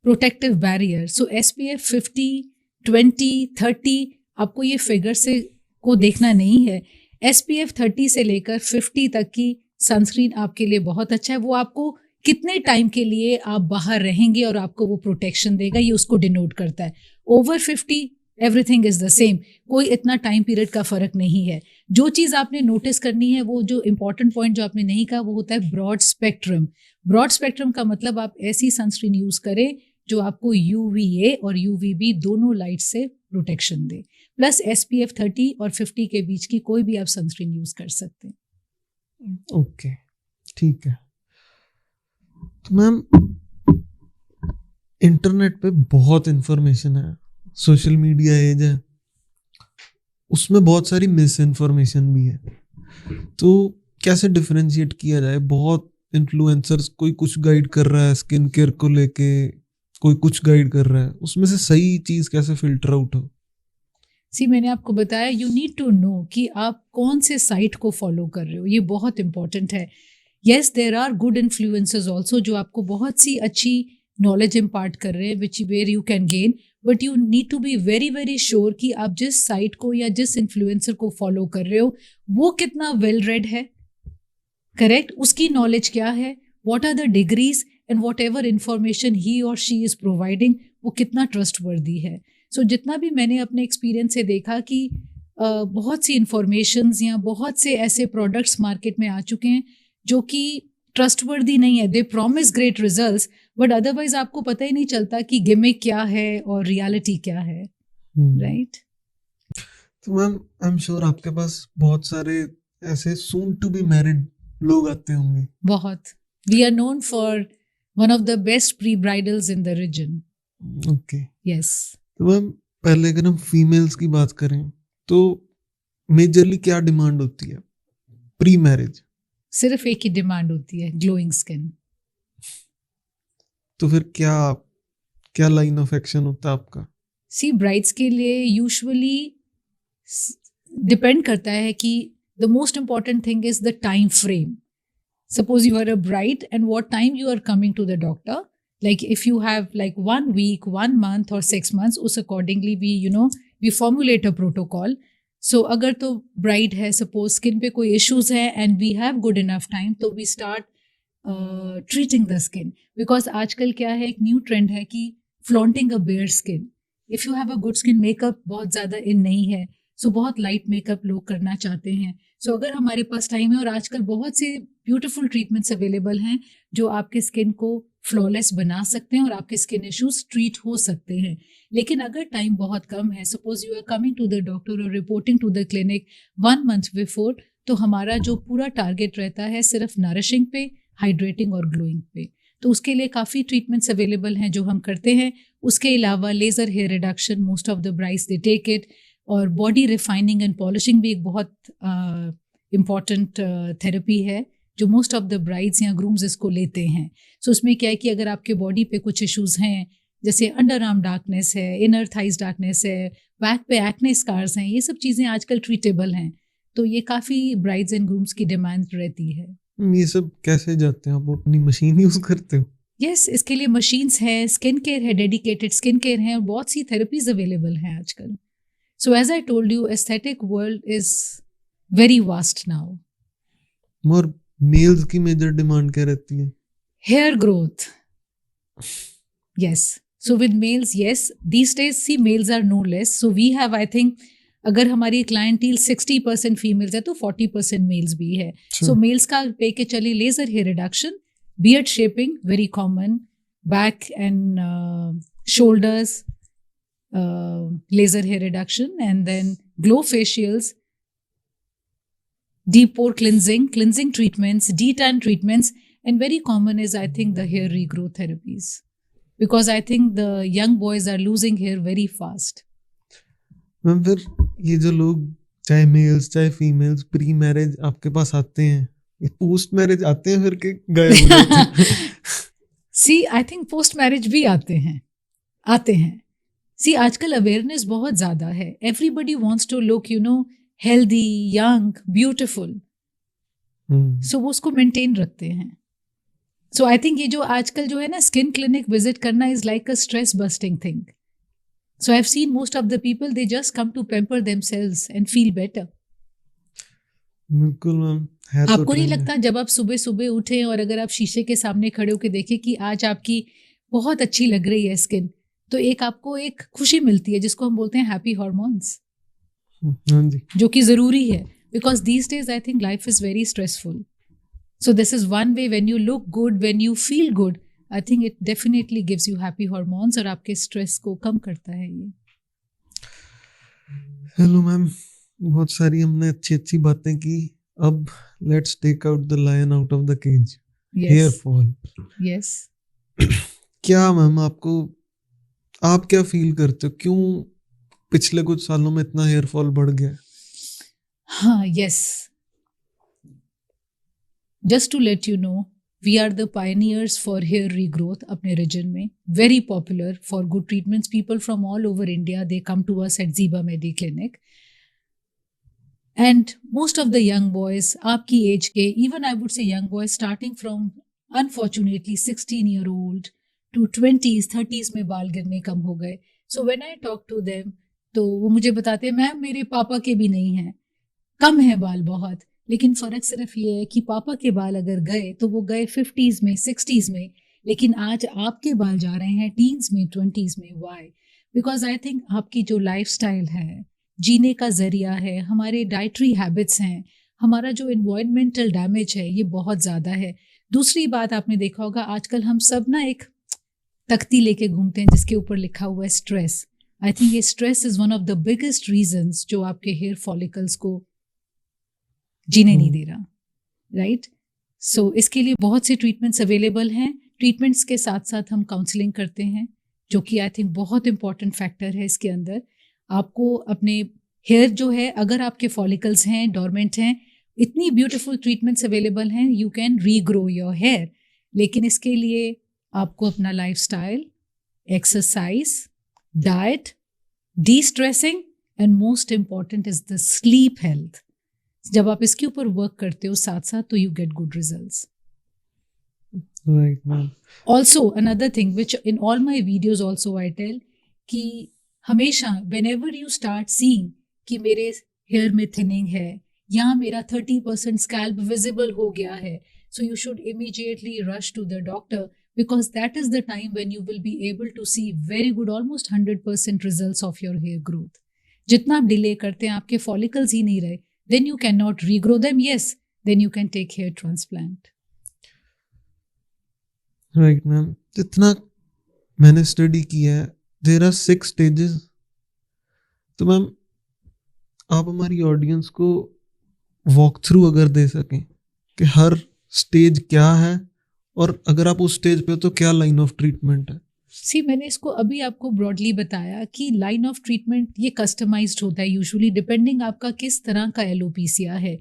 प्रोटेक्टिव बैरियर। सो SPF 50, 20, 30 आपको ये फिगर से को देखना नहीं है। SPF 30 से लेकर 50 तक की सनस्क्रीन आपके लिए बहुत अच्छा है। वो आपको कितने टाइम के लिए आप बाहर रहेंगे और आपको वो प्रोटेक्शन देगा, ये उसको डिनोट करता है। Over 50 everything is the same, कोई इतना टाइम पीरियड का फर्क नहीं है। जो चीज़ आपने नोटिस करनी है, वो जो इंपॉर्टेंट पॉइंट जो आपने नहीं कहा, वो होता है ब्रॉड स्पेक्ट्रम। ब्रॉड स्पेक्ट्रम का मतलब आप ऐसी सनस्क्रीन यूज करें जो आपको UVA और UVB दोनों लाइट से प्रोटेक्शन दे। प्लस SPF 30 और 50 के बीच की कोई भी आप सनस्क्रीन यूज कर सकते हैं। ओके, ठीक है। तो मैम, इंटरनेट पे बहुत इंफॉर्मेशन है, सोशल मीडिया एज है, उसमें बहुत सारी मिस इन्फॉर्मेशन भी है। तो कैसे डिफरेंशिएट किया जाए? बहुत इन्फ्लुएंसर्स, कोई कुछ गाइड कर रहा है स्किन केयर को लेके, कोई कुछ गाइड कर रहा है, उसमें से सही चीज कैसे फिल्टर आउट हो? सी, मैंने आपको बताया, यू नीड टू नो कि आप कौन से साइट को फॉलो कर रहे हो, ये बहुत इंपॉर्टेंट है। Yes, there are good influencers also जो आपको बहुत सी अच्छी नॉलेज इम्पार्ट कर रहे हैं which where you can gain, but you need to be very very sure कि आप जिस साइट को या जिस इन्फ्लुएंसर को फॉलो कर रहे हो वो कितना वेल रेड है, करेक्ट, उसकी नॉलेज क्या है, what are the degrees and whatever information he और शी इज प्रोवाइडिंग, वो कितना ट्रस्टवर्दी है। सो जितना भी मैंने अपने एक्सपीरियंस से देखा कि बहुत सी इंफॉर्मेशंस या बहुत से ऐसे प्रोडक्ट्स मार्केट में आ चुके हैं जो कि ट्रस्टवर्दी नहीं है। They promise great results but otherwise आपको पता ही नहीं चलता कि गिमिक क्या है और रियलिटी क्या है, राइट? तो मैम, आई एम श्योर आपके पास बहुत सारे ऐसे सून टू बी मैरिड लोग आते होंगे। बहुत। We are known for one of the best pre bridals in the region. Okay. Yes. तो मैम पहले अगर हम फीमेल्स की बात करें तो मेजरली क्या डिमांड होती है प्री मैरिज? सिर्फ एक ही डिमांड होती है, ग्लोइंग स्किन। तो फिर क्या क्या लाइन ऑफ एक्शन होता है आपका? सी ब्राइड्स के लिए यूजुअली डिपेंड करता है कि the most important thing is the time frame. Suppose you are a bride and what time you are coming to the doctor. Like if you have like 1 week, 1 month or 6 months, us accordingly we formulate a protocol. So अगर तो bride है, suppose skin पे कोई issues है and we have good enough time, तो we start treating the skin. Because आजकल क्या है, एक new trend है कि flaunting a bare skin. If you have a good skin, makeup बहुत ज़्यादा in नहीं है, so बहुत लाइट मेकअप लोग करना चाहते हैं. सो अगर हमारे पास टाइम है, और आजकल बहुत से ब्यूटीफुल ट्रीटमेंट्स अवेलेबल हैं जो आपके स्किन को फ्लॉलेस बना सकते हैं और आपके स्किन इश्यूज ट्रीट हो सकते हैं. लेकिन अगर टाइम बहुत कम है, suppose you are coming to the doctor और reporting to the clinic 1 month before, तो हमारा जो पूरा टारगेट रहता है सिर्फ नरिशिंग पे, हाइड्रेटिंग और ग्लोइंग पे. तो उसके लिए काफ़ी ट्रीटमेंट्स अवेलेबल हैं जो हम करते हैं. उसके अलावा laser hair reduction, most of the brides they take it. और बॉडी रिफाइनिंग एंड पॉलिशिंग भी एक बहुत इम्पॉर्टेंट थेरेपी है जो मोस्ट ऑफ द ब्राइड्स या ग्रूम्स इसको लेते हैं. सो उसमें क्या है कि अगर आपके बॉडी पे कुछ इश्यूज हैं, जैसे अंडर आर्म डार्कनेस है, इनर थाइज डार्कनेस है, बैक पे एक्ने स्कार्स हैं, ये सब चीज़ें आजकल ट्रीटेबल हैं. तो ये काफ़ी ब्राइड्स एंड ग्रूम्स की डिमांड रहती है. ये सब कैसे जाते हैं? आप अपनी मशीन यूज करते हो? यस, इसके लिए मशीन्स हैं, स्किन केयर है, डेडिकेटेड स्किन केयर है, और बहुत सी थेरेपीज अवेलेबल हैं आजकल. So as I told you, aesthetic world is very vast now. और मेल्स की मेजर डिमांड क्या रहती है? Hair growth. Yes. So with males, yes. These days, see, males are no less. So we have, I think, अगर हमारी clientele 60% females है तो 40% males भी है. So males का पे के चले laser hair reduction, beard shaping, very common, back and shoulders, laser hair reduction, and then glow facials, deep pore cleansing treatments, detan treatments, and very common is, I think, the hair regrowth therapies, because I think the young boys are losing hair very fast. Ma'am फिर ये जो लोग चाहे mails चाहे females pre marriage आपके पास आते हैं, ये पोस्ट मैरिज आते हैं फिर के गए हो जाते हैं? See, I think post marriage भी आते हैं. See, आजकल अवेयरनेस बहुत ज़्यादा है. Everybody wants to look, healthy, young, beautiful. So वो उसको मेंटेन रखते हैं. So I think ये जो आजकल जो है ना, स्किन क्लिनिक विजिट करना is like a stress busting thing. So I've seen most of the people, they just come to pamper themselves and feel better. बिल्कुल मैम. आपको नहीं लगता जब आप सुबह सुबह उठे और अगर आप शीशे के सामने खड़े होकर देखें कि आज आपकी बहुत अच्छी लग रही है स्किन, तो एक आपको एक खुशी मिलती है जिसको हम बोलते हैं हैप्पी हॉर्मोन्स, जो कि ज़रूरी है. Because these days I think life is very stressful. So this is one way. When you look good, when you feel good, I think it definitely gives you happy hormones और आपके stress को कम करता है ये. Hello ma'am, बहुत सारी हमने अच्छी अच्छी बातें की. अब let's take out the lion out of the cage. Hair fall. Yes. क्या मैम आप क्या फील करते हो, क्यों पिछले कुछ सालों में इतना हेयर फॉल बढ़ गया? हाँ, yes. Just to let you know, we are the pioneers for hair regrowth अपने रीजन में. Very popular for good treatments. People from all over India, they come to us at Zeeba medi clinic. And most of the young boys, आपकी age के, even I would say young boys starting from unfortunately 16-year-old to 20s, 30s में बाल गिरने कम हो गए. So when I talk to them, तो वो मुझे बताते हैं, मैम मेरे पापा के भी नहीं हैं, कम है बाल बहुत. लेकिन फ़र्क सिर्फ ये है कि पापा के बाल अगर गए तो वो गए 50s में, 60s में, लेकिन आज आपके बाल जा रहे हैं टीन्स में, 20s में. Why? Because I think आपकी जो लाइफस्टाइल है, जीने का ज़रिया है, हमारे डाइटरी हैबिट्स हैं, हमारा जो इन्वायरमेंटल डैमेज है, ये बहुत ज़्यादा है. दूसरी बात आपने देखा होगा, आजकल हम सब ना एक तख्ती लेके घूमते हैं जिसके ऊपर लिखा हुआ है स्ट्रेस. आई थिंक ये stress is one of the biggest reasons जो आपके हेयर फॉलिकल्स को जीने नहीं दे रहा. राइट. सो इसके लिए बहुत से ट्रीटमेंट्स अवेलेबल हैं. ट्रीटमेंट्स के साथ साथ हम काउंसलिंग करते हैं. जो कि आई थिंक बहुत इंपॉर्टेंट फैक्टर है इसके अंदर। आपको अपने हेयर जो है, अगर आपके फॉलिकल्स हैं, डोरमेंट हैं, इतनी ब्यूटीफुल ट्रीटमेंट्स अवेलेबल हैं, you can regrow your hair. लेकिन इसके लिए आपको अपना lifestyle, exercise, diet, destressing and most important is the sleep health. जब आप इसके ऊपर वर्क करते हो साथ साथ, तो you get good results. Right, ma'am. Also, another thing which in all my videos also I tell कि हमेशा whenever you start seeing कि मेरे हेयर में थिनिंग है या मेरा 30% स्कैल्प विजिबल हो गया है, so you should immediately rush to the doctor because that is the time when you will be able to see very good, almost 100% results of your hair growth. जितना आप delay करते हैं, आपके follicles ही नहीं रहे, then you cannot regrow them. Yes, then you can take hair transplant. Right ma'am, जितना मैंने study किया है, देयर आर 6 स्टेजेस। तो मैम आप हमारी ऑडियंस को वॉक थ्रू अगर दे सकें कि हर स्टेज क्या है, और अगर आप उस स्टेज पे हो तो क्या लाइन ऑफ ट्रीटमेंट है। सी, मैंने इसको अभी आपको ब्रॉडली बताया कि लाइन ऑफ ट्रीटमेंट ये कस्टमाइज्ड होता है यूजुअली डिपेंडिंग आपका किस तरह का एलोपीसिया है।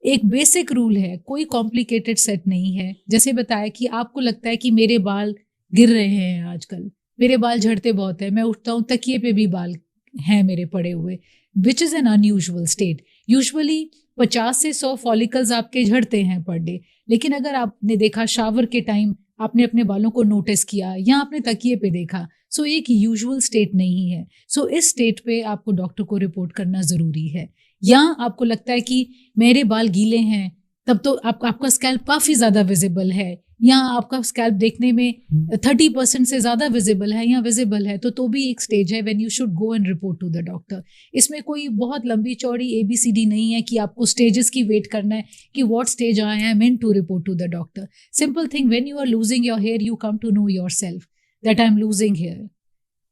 एक बेसिक रूल है, कोई कॉम्प्लिकेटेड सेट नहीं है। जैसे बताया कि आपको लगता है कि मेरे बाल गिर रहे हैं आजकल, मेरे बाल झड़ते बहुत है, मैं उठता हूँ तकिए पे भी बाल हैं मेरे पड़े हुए, which is an unusual state. Usually 50 से 100 फॉलिकल्स आपके झड़ते हैं पर डे, लेकिन अगर आपने देखा शावर के टाइम आपने अपने बालों को नोटिस किया या आपने तकिए पे देखा, सो एक यूजुअल स्टेट नहीं है। सो इस स्टेट पे आपको डॉक्टर को रिपोर्ट करना ज़रूरी है। या आपको लगता है कि मेरे बाल गीले हैं, तब तो आपका स्कैल्प काफ़ी ज़्यादा विजिबल है, या आपका स्कैल्प देखने में 30% से ज़्यादा विजिबल है या विजिबल है, तो भी एक स्टेज है when you should go and report to the doctor. इसमें कोई बहुत लंबी चौड़ी ABCD नहीं है कि आपको स्टेजेस की वेट करना है कि what stage I am in to report to the doctor. Simple thing, when you are losing your hair you come to know yourself that I am losing hair,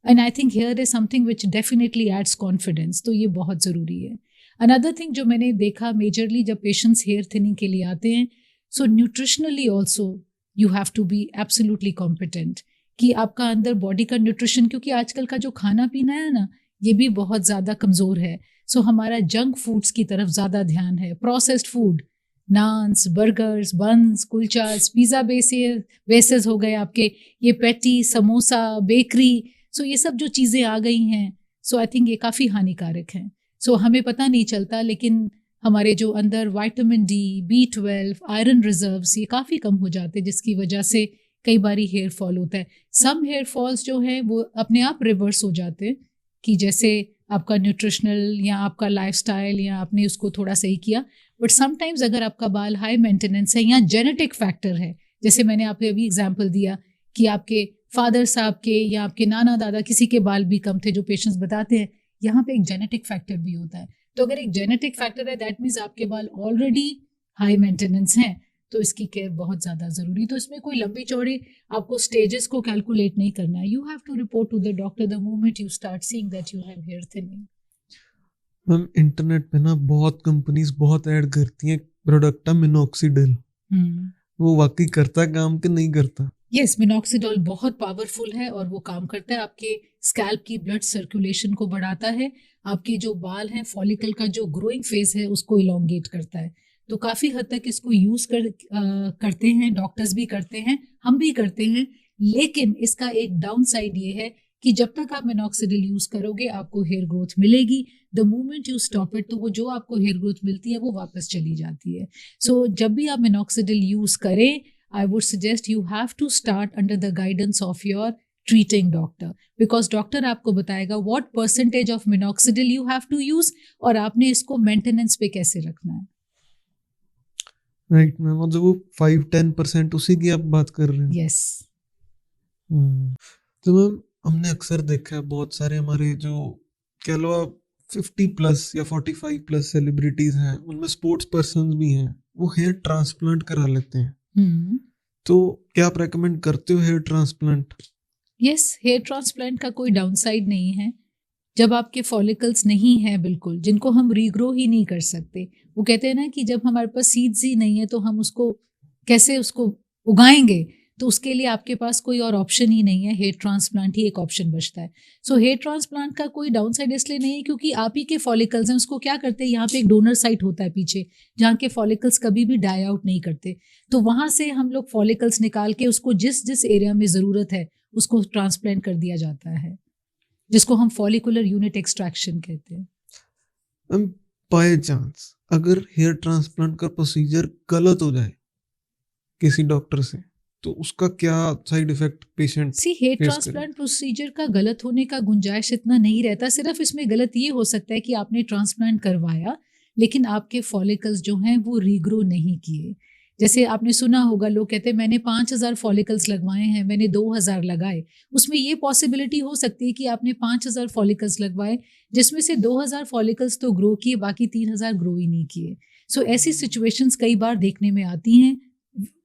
and I think hair is something which definitely adds confidence. तो ये बहुत ज़रूरी है। Another thing जो मैंने देखा majorly जब patients hair thinning के लिए आते हैं, so nutritionally also you have to be absolutely competent कि आपका अंदर बॉडी का न्यूट्रिशन, क्योंकि आजकल का जो खाना पीना है ना, ये भी बहुत ज़्यादा कमज़ोर है। सो हमारा जंक फूड्स की तरफ ज़्यादा ध्यान है, processed food, naans, burgers, buns, kulchas, pizza bases हो गए आपके, ये पैटी, समोसा, बेकरी, सो ये सब जो चीज़ें आ गई हैं, सो आई थिंक ये काफ़ी हानिकारक हैं। सो हमें पता नहीं चलता, लेकिन हमारे जो अंदर vitamin D, B12, iron reserves ये काफ़ी कम हो जाते हैं, जिसकी वजह से कई बारी हेयर फॉल होता है। सम हेयर फॉल्स जो हैं वो अपने आप रिवर्स हो जाते हैं कि जैसे आपका न्यूट्रिशनल या आपका लाइफस्टाइल या आपने उसको थोड़ा सही किया। बट समटाइम्स अगर आपका बाल हाई मेंटेनेंस है या जेनेटिक फैक्टर है, जैसे मैंने आपको अभी एग्जांपल दिया कि आपके फादर साहब के या आपके नाना दादा किसी के बाल भी कम थे, जो पेशेंट्स बताते हैं, यहाँ पे एक जेनेटिक फैक्टर भी होता है। तो अगर एक जेनेटिक फैक्टर है, दैट मीन्स आपके बाल ऑलरेडी हाई मेंटेनेंस हैं, तो इसकी केयर बहुत ज़्यादा ज़रूरी। तो इसमें कोई लंबी चौड़ी आपको स्टेजेस को कैलकुलेट नहीं करना है। You have to report to the doctor the moment you start seeing that you have hair thinning. Ma'am internet पे ना बहुत कंपनीज बहुत ऐड करती हैं प्रोडक्ट मिनॉक्सिडिल, वो वाकई करता है काम कि नहीं करता? यस, मिनॉक्सिडिल बहुत पावरफुल है और वो काम करता है, आपके स्कैल्प की ब्लड सर्कुलेशन को बढ़ाता है, आपके जो बाल हैं, फॉलिकल का जो ग्रोइंग फेज है उसको इलोंगेट करता है। तो काफ़ी हद तक इसको यूज़ करते हैं, डॉक्टर्स भी करते हैं, हम भी करते हैं। लेकिन इसका एक डाउन साइड ये है कि जब तक आप मिनॉक्सिडिल यूज़ करोगे आपको हेयर ग्रोथ मिलेगी, the moment you stop it तो वो जो आपको हेयर ग्रोथ मिलती है वो वापस चली जाती है। सो जब भी आप मिनॉक्सिडिल यूज़ करें, I would suggest you have to start under the guidance of your treating doctor, because doctor आपको बताएगा what percentage of minoxidil you have to use और आपने इसको maintenance पे कैसे रखना है। राइट मैम, मतलब वो 5-10% उसी की आप बात कर रहे हैं? यस। तो मैम हमने अक्सर देखा है बहुत सारे हमारे जो कह लो आप 50+ या 45+ सेलिब्रिटीज हैं, उनमें स्पोर्ट्स पर्सन भी हैं, वो हेयर ट्रांसप्लांट करा लेते हैं। तो क्या आप रेकमेंड करते हो hair transplant? Yes, hair transplant का कोई डाउनसाइड नहीं है। जब आपके फॉलिकल्स नहीं हैं बिल्कुल, जिनको हम रीग्रो ही नहीं कर सकते, वो कहते हैं ना कि जब हमारे पास सीड्स ही नहीं है तो हम उसको कैसे उसको उगाएंगे, तो उसके लिए आपके पास कोई और ऑप्शन ही नहीं है, हेयर ट्रांसप्लांट ही एक ऑप्शन बचता है। सो हेयर ट्रांसप्लांट का कोई डाउन साइड इसलिए नहीं है क्योंकि आप ही के फॉलिकल्स हैं, उसको क्या करते हैं, यहाँ पे एक डोनर साइट होता है पीछे जहाँ के फॉलिकल्स कभी भी डाई आउट नहीं करते, तो वहाँ से हम लोग फॉलिकल्स निकाल के उसको जिस जिस एरिया में ज़रूरत है उसको ट्रांसप्लांट कर दिया जाता है, जिसको हम फॉलिकुलर यूनिट एक्सट्रैक्शन कहते हैं। मैम बाय चांस अगर हेयर ट्रांसप्लांट का प्रोसीजर गलत हो जाए किसी डॉक्टर से, तो उसका क्या side effect patient hair transplant procedure का गलत होने का गुंजाइश इतना नहीं रहता, सिर्फ इसमें गलत ये हो सकता है कि आपने ट्रांसप्लांट करवाया लेकिन आपके फॉलिकल्स जो हैं वो रीग्रो नहीं किए। जैसे आपने सुना होगा, लोग कहते हैं मैंने 5000 फॉलिकल्स लगवाए हैं, मैंने 2000 लगाए। उसमें ये पॉसिबिलिटी हो सकती है कि आपने 5000 फॉलिकल्स लगवाए जिसमें से 2000 फॉलिकल्स तो ग्रो किए, बाकी 3000 ग्रो ही नहीं किए। सो ऐसी सिचुएशंस कई बार देखने में आती हैं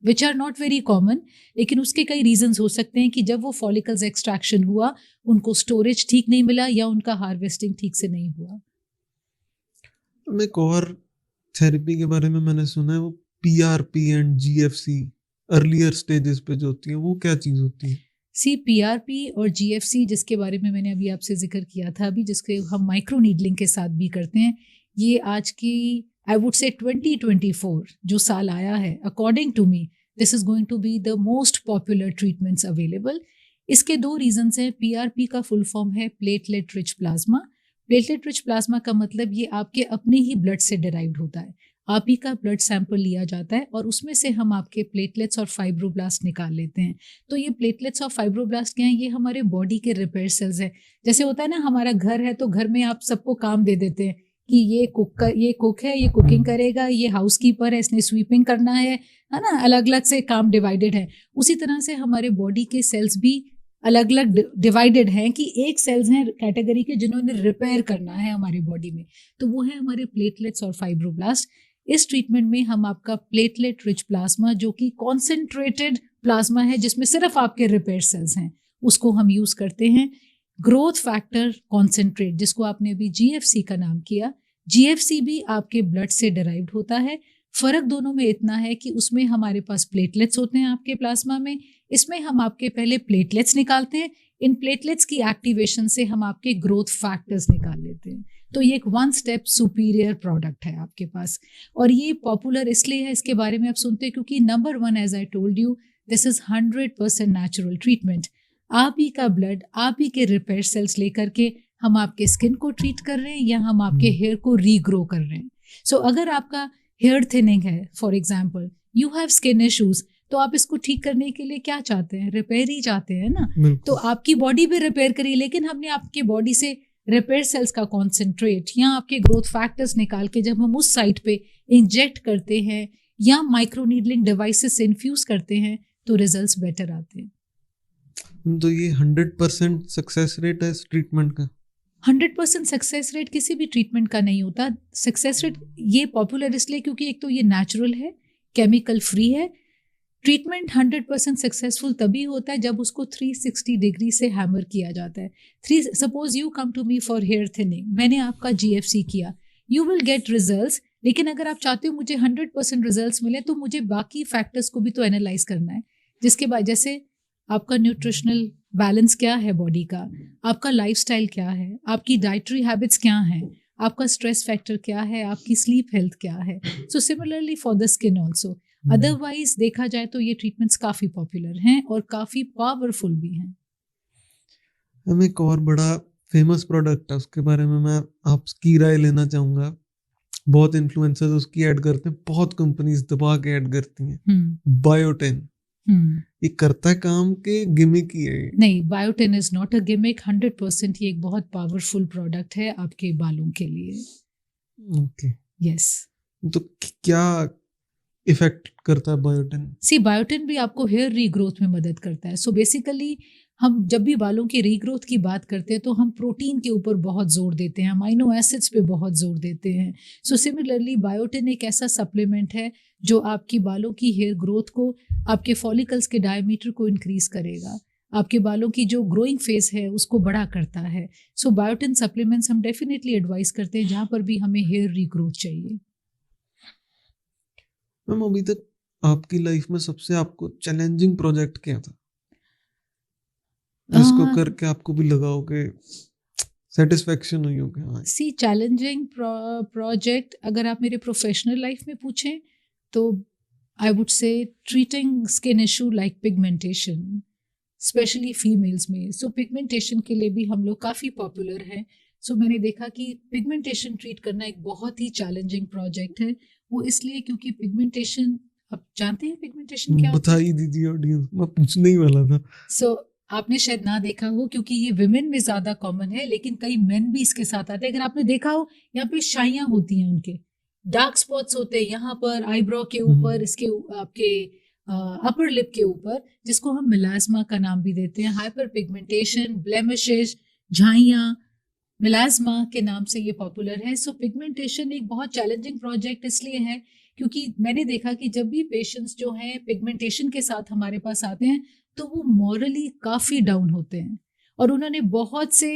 which are not very common, लेकिन उसके कई रीजंस हो सकते हैं कि जब वो फॉलिकल्स एक्सट्रैक्शन हुआ उनको स्टोरेज ठीक नहीं मिला या उनका हार्वेस्टिंग ठीक से नहीं हुआ। एक और थेरेपी के बारे में मैंने सुना है, वो PRP and GFC earlier stages पे जो होती है, वो क्या चीज़ होती है? PRP और GFC जिसके बारे में मैंने अभी आपसे जिक्र किया था, अभी जिसके हम माइक्रो नीडलिंग के साथ भी करते हैं, ये आज की आई वुड से 2024 जो साल आया है, according to me this is going to be the most popular treatments available. इसके दो रीजंस हैं। PRP का फुल फॉर्म है platelet rich plasma. Platelet rich plasma का मतलब ये आपके अपने ही ब्लड से डिराइव्ड होता है। आप ही का ब्लड सैंपल लिया जाता है और उसमें से हम आपके प्लेटलेट्स और फाइब्रोब्लास्ट निकाल लेते हैं। तो ये प्लेटलेट्स और फाइब्रोब्लास्ट क्या हैं? ये हमारे बॉडी के रिपेयर सेल्स हैं। जैसे होता है ना, हमारा घर है तो घर में आप सबको काम दे देते हैं कि ये कुक है, ये कुकिंग करेगा, ये हाउसकीपर है, इसने स्वीपिंग करना है ना, अलग अलग से काम डिवाइडेड है। उसी तरह से हमारे बॉडी के सेल्स भी अलग अलग डिवाइडेड हैं कि एक सेल्स हैं कैटेगरी के जिन्होंने रिपेयर करना है हमारी बॉडी में, तो वो है हमारे प्लेटलेट्स और फाइब्रोब्लास्ट। इस ट्रीटमेंट में हम आपका प्लेटलेट रिच प्लाज्मा, जो कि कॉन्सेंट्रेटेड प्लाज्मा है जिसमें सिर्फ आपके रिपेयर सेल्स हैं, उसको हम यूज करते हैं। ग्रोथ फैक्टर कॉन्सेंट्रेट, जिसको आपने अभी GFC का नाम किया, GFC भी आपके ब्लड से डिराइव्ड होता है। फर्क दोनों में इतना है कि उसमें हमारे पास प्लेटलेट्स होते हैं आपके प्लाज्मा में, इसमें हम आपके पहले प्लेटलेट्स निकालते हैं, इन प्लेटलेट्स की एक्टिवेशन से हम आपके ग्रोथ फैक्टर्स निकाल लेते हैं। तो ये एक 1 स्टेप सुपीरियर प्रोडक्ट है आपके पास, और ये पॉपुलर इसलिए है, इसके बारे में आप सुनते हैं क्योंकि number 1, as I told you, this is 100% natural treatment. आप ही का ब्लड, आप ही के रिपेयर सेल्स लेकर के हम आपके स्किन को ट्रीट कर रहे हैं या हम आपके हेयर को रीग्रो कर रहे हैं। सो अगर आपका हेयर थिनिंग है, for example you have skin issues, तो आप इसको ठीक करने के लिए क्या चाहते हैं? रिपेयर ही चाहते हैं ना। तो आपकी बॉडी भी रिपेयर करिए, लेकिन हमने आपकी बॉडी से रिपेयर सेल्स का कॉन्सेंट्रेट या आपके ग्रोथ फैक्टर्स निकाल के जब हम उस साइट पे इंजेक्ट करते हैं या माइक्रो नीडलिंग डिवाइसेस से इन्फ्यूज करते हैं तो रिजल्ट्स बेटर आते हैं। तो ये 100% सक्सेस रेट है इस ट्रीटमेंट का? 100% सक्सेस रेट किसी भी ट्रीटमेंट का नहीं होता। सक्सेस रेट ये पॉपुलर इसलिए क्योंकि एक तो ये नेचुरल है, केमिकल फ्री है। ट्रीटमेंट 100% सक्सेसफुल तभी होता है जब उसको 360 डिग्री से हैमर किया जाता है। Suppose you come to me for hair thinning, मैंने आपका GFC किया, यू विल गेट रिजल्ट्स, लेकिन अगर आप चाहते हो मुझे 100% रिजल्ट्स मिले तो मुझे बाकी फैक्टर्स को भी तो एनालाइज करना है, जिसके बाद जैसे आपका न्यूट्रिशनल बैलेंस क्या है बॉडी का, आपका लाइफस्टाइल क्या है, आपकी डाइटरी हैबिट्स क्या हैं, आपका स्ट्रेस फैक्टर क्या है, आपकी स्लीप हेल्थ क्या है। So similarly for the skin also. Otherwise देखा जाए तो ये ट्रीटमेंट्स काफ़ी पॉपुलर हैं और काफ़ी पावरफुल भी हैं। हम एक और बड़ा फेमस प्रोडक्ट है, उसके बारे में मैं आपकी राय लेना चाहूँगा। बहुत इन्फ्लुएंसर्स उसकी ऐड करते हैं, बहुत कंपनीज दबा के ऐड करती हैं, बायोटिन। ये करता है काम के गिमिक ही है? नहीं, biotin is not a gimmick. 100% ये एक बहुत पावरफुल प्रोडक्ट है आपके बालों के लिए। Okay, yes. तो क्या इफेक्ट करता है बायोटिन? बायोटिन भी आपको हेयर रीग्रोथ में मदद करता है। सो बेसिकली हम जब भी बालों की रीग्रोथ की बात करते हैं तो हम प्रोटीन के ऊपर बहुत जोर देते हैं, अमाइनो एसिड्स पे बहुत जोर देते हैं। सो सिमिलरली बायोटिन एक ऐसा सप्लीमेंट है जो आपकी बालों की हेयर ग्रोथ को, आपके फॉलिकल्स के डायमीटर को इंक्रीज करेगा, आपके बालों की जो ग्रोइंग फेज है उसको बड़ा करता है। सो बायोटिन सप्लीमेंट्स हम डेफिनेटली एडवाइस करते हैं जहाँ पर भी हमें हेयर रीग्रोथ चाहिए। मैम, अभी तक आपकी लाइफ में सबसे आपको चैलेंजिंग प्रोजेक्ट क्या था जिसको करके आपको भी लगा हो कि सेटिस्फेक्शन हुई हो कि हाँ सी चैलेंजिंग प्रोजेक्ट अगर आप मेरे प्रोफेशनल लाइफ में पूछें तो आई वुड से treating skin issue like pigmentation specially females में. सो पिगमेंटेशन के लिए भी हम लोग काफ़ी पॉपुलर हैं. सो मैंने देखा कि पिगमेंटेशन ट्रीट करना एक बहुत ही चैलेंजिंग प्रोजेक्ट है. वो इसलिए क्योंकि पिगमेंटेशन, आप जानते हैं पिगमेंटेशन क्या होता है? बताइए दीजिए ऑडियंस, मैं पूछने ही वाला था. सो आपने शायद ना देखा हो क्योंकि ये विमेन में ज्यादा कॉमन है, लेकिन कई मेन भी इसके साथ आते हैं. अगर आपने देखा हो, यहाँ पे शाइयां होती हैं, उनके डार्क स्पॉट्स होते हैं यहाँ पर आईब्रो के ऊपर, इसके आपके अपर लिप के ऊपर, जिसको हम मिलाज्मा का नाम भी देते हैं. हाइपर पिगमेंटेशन, ब्लेमिशेस, झाइयां, मिलाज्मा के नाम से ये पॉपुलर है. सो पिगमेंटेशन एक बहुत चैलेंजिंग प्रोजेक्ट इसलिए है क्योंकि मैंने देखा कि जब भी पेशेंट्स जो हैं पिगमेंटेशन के साथ हमारे पास आते हैं तो वो मॉरली काफ़ी डाउन होते हैं और उन्होंने बहुत से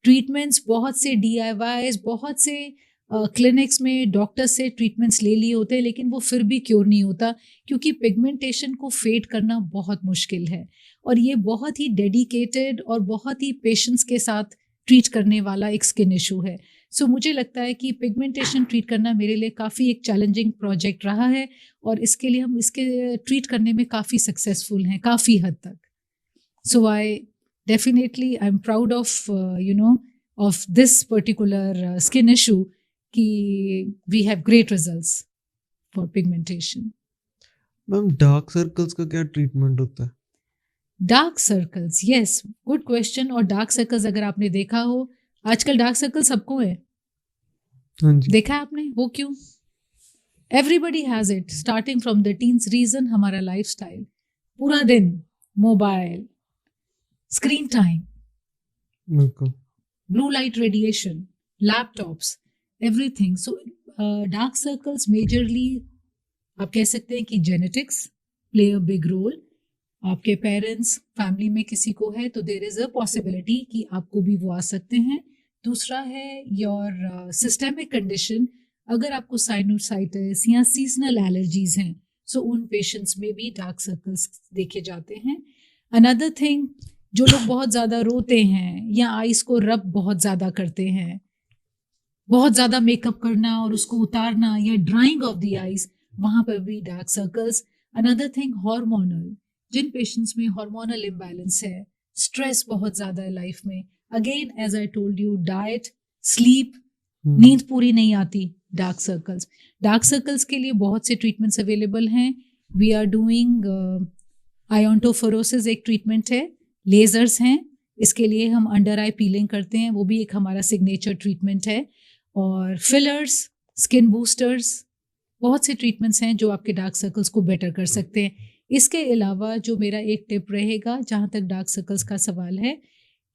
ट्रीटमेंट्स, बहुत से DIYs, बहुत से क्लिनिक्स में डॉक्टर से ट्रीटमेंट्स ले लिए होते हैं, लेकिन वो फिर भी क्योर नहीं होता क्योंकि पिगमेंटेशन को फेड करना बहुत मुश्किल है और ये बहुत ही डेडिकेटेड और बहुत ही पेशेंस के साथ ट्रीट करने वाला एक स्किन इशू है. सो मुझे लगता है कि पिगमेंटेशन ट्रीट करना मेरे लिए काफ़ी एक चैलेंजिंग प्रोजेक्ट रहा है और इसके लिए हम इसके ट्रीट करने में काफ़ी सक्सेसफुल हैं काफ़ी हद तक. So I definitely I am proud of of this particular skin issue कि we have great results for pigmentation. Ma'am dark circles का क्या ट्रीटमेंट होता है? Dark circles, yes, good question. और डार्क सर्कल्स अगर आपने देखा हो, आजकल डार्क सर्कल सबको है. हाँ जी. देखा है आपने? वो क्यों? Everybody has it starting from the teens. Reason हमारा लाइफस्टाइल, पूरा दिन मोबाइल, स्क्रीन टाइम, बिल्कुल, blue light radiation, laptops, everything. So dark circles majorly आप कह सकते हैं कि genetics play a big role. आपके पेरेंट्स, फैमिली में किसी को है तो देयर इज अ पॉसिबिलिटी कि आपको भी वो आ सकते हैं. दूसरा है योर सिस्टेमिक कंडीशन. अगर आपको साइनोसाइटिस या सीजनल एलर्जीज हैं सो उन पेशेंट्स में भी डार्क सर्कल्स देखे जाते हैं. अनदर थिंग, जो लोग बहुत ज़्यादा रोते हैं या आइज़ को रब बहुत ज़्यादा करते हैं, बहुत ज़्यादा मेकअप करना और उसको उतारना या ड्राइंग ऑफ द आइज़, वहाँ पर भी dark circles. Another thing, hormonal, जिन पेशेंट्स में हार्मोनल इम्बैलेंस है, स्ट्रेस बहुत ज़्यादा है लाइफ में, again as I told you, diet, sleep, नींद पूरी नहीं आती, डार्क सर्कल्स. डार्क सर्कल्स के लिए बहुत से ट्रीटमेंट्स अवेलेबल हैं. वी आर डूइंग आयोंटोफोरोसिस एक ट्रीटमेंट है, लेजर्स हैं, इसके लिए हम अंडर आई पीलिंग करते हैं, वो भी एक हमारा सिग्नेचर ट्रीटमेंट है. और फिलर्स, स्किन बूस्टर्स, बहुत से ट्रीटमेंट्स हैं जो आपके डार्क सर्कल्स को बेटर कर सकते हैं. इसके अलावा जो मेरा एक टिप रहेगा जहाँ तक डार्क सर्कल्स का सवाल है,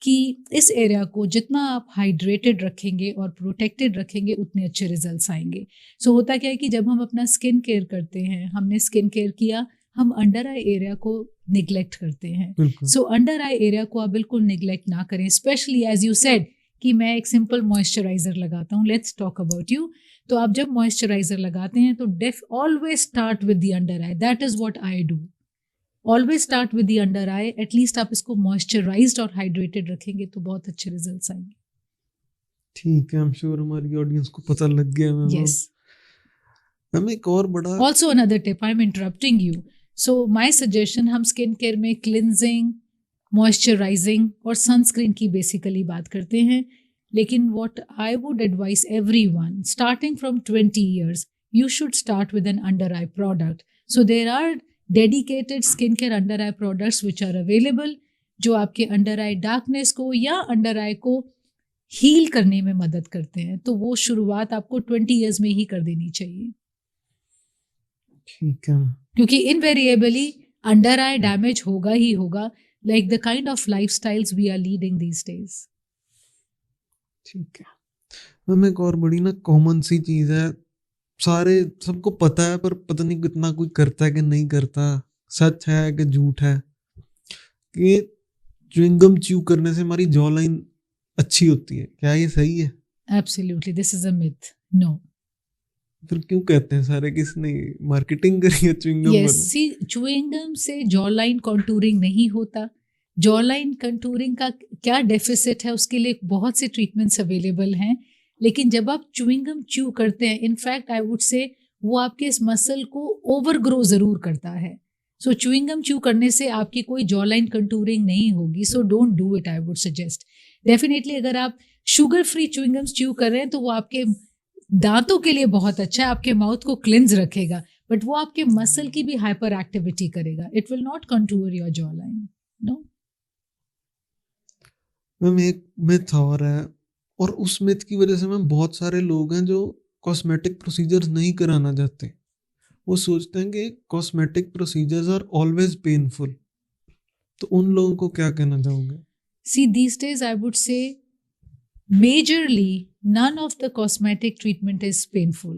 कि इस एरिया को जितना आप हाइड्रेटेड रखेंगे और प्रोटेक्टेड रखेंगे उतने अच्छे रिजल्ट्स आएंगे. सो होता क्या है कि जब हम अपना स्किन केयर करते हैं, हमने स्किन केयर किया, हम अंडर आई एरिया को निगलेक्ट करते हैं. सो अंडर आई एरिया को आप बिल्कुल निगलेक्ट ना करें. स्पेशली एज यू सेड कि मैं एक सिंपल मॉइस्चराइजर लगाता हूँ, लेट्स टॉक अबाउट यू. तो आप जब मॉइस्चराइजर लगाते हैं तो always start with the under I. That is what I do. Always start with the under I. At least आप इसको मॉइस्चराइज्ड और हाइड्रेटेड रखेंगे तो बहुत अच्छे रिजल्ट्स आएंगे. ठीक है, आई एम श्योर हमारी ऑडियंस को पता लग गया. यस. मैम एक और बड़ा, also another tip, I am interrupting you. So my suggestion, हम स्किन केयर में क्लिनजिंग, मॉइस्चराइजिंग और सनस्क्रीन की बेसिकली बात करते हैं. लेकिन what I would advise everyone starting from 20 years, you should start with an under eye product. So there are dedicated skincare under eye products which are available जो आपके under आई darkness को या under आई को heal करने में मदद करते हैं. तो वो शुरुआत आपको 20 years में ही कर देनी चाहिए. ठीक है, क्योंकि इनवेरिएबली अंडर आई डैमेज होगा ही होगा, like the kind of lifestyles we are leading these days. ठीक है. मैम एक और बड़ी ना कॉमन सी चीज़ है, सारे सबको पता है पर पता नहीं कितना कोई करता है कि नहीं करता, सच है कि झूठ है, कि च्युइंगम च्यू करने से हमारी जॉ लाइन अच्छी होती है. क्या ये सही है? Absolutely, this is a myth. No. फिर क्यों कहते हैं सारे किसने मार्केटिंग करी है च्युइंगम यस, वाला? सी च्युइंगम से जॉ लाइन कॉन्टूरिंग नहीं होता. जॉ लाइन कंटूरिंग का क्या डेफिसिट है, उसके लिए बहुत से ट्रीटमेंट्स अवेलेबल हैं. लेकिन जब आप च्युइंगम च्यू करते हैं, इनफैक्ट आई वुड से वो आपके इस मसल को ओवर ग्रो ज़रूर करता है. सो च्युइंगम च्यू करने से आपकी कोई जॉ लाइन कंटूरिंग नहीं होगी. So don't do it, I would suggest. Definitely अगर आप शुगर फ्री च्युइंगम्स च्यू कर रहे हैं तो वो आपके दांतों के लिए बहुत अच्छा है, आपके माउथ को क्लिंज रखेगा, बट वो आपके मसल की भी हाइपर एक्टिविटी करेगा. It will not contour your jawline. No. Ma'am एक मिथ और है, और उस मिथ की वजह से मैम बहुत सारे लोग हैं जो कॉस्मेटिक प्रोसीजर्स नहीं कराना चाहते. वो सोचते हैं कि cosmetic procedures are always painful. तो उन लोगों को क्या कहना चाहोगे? See, these days I would say majorly none of the cosmetic treatment is painful.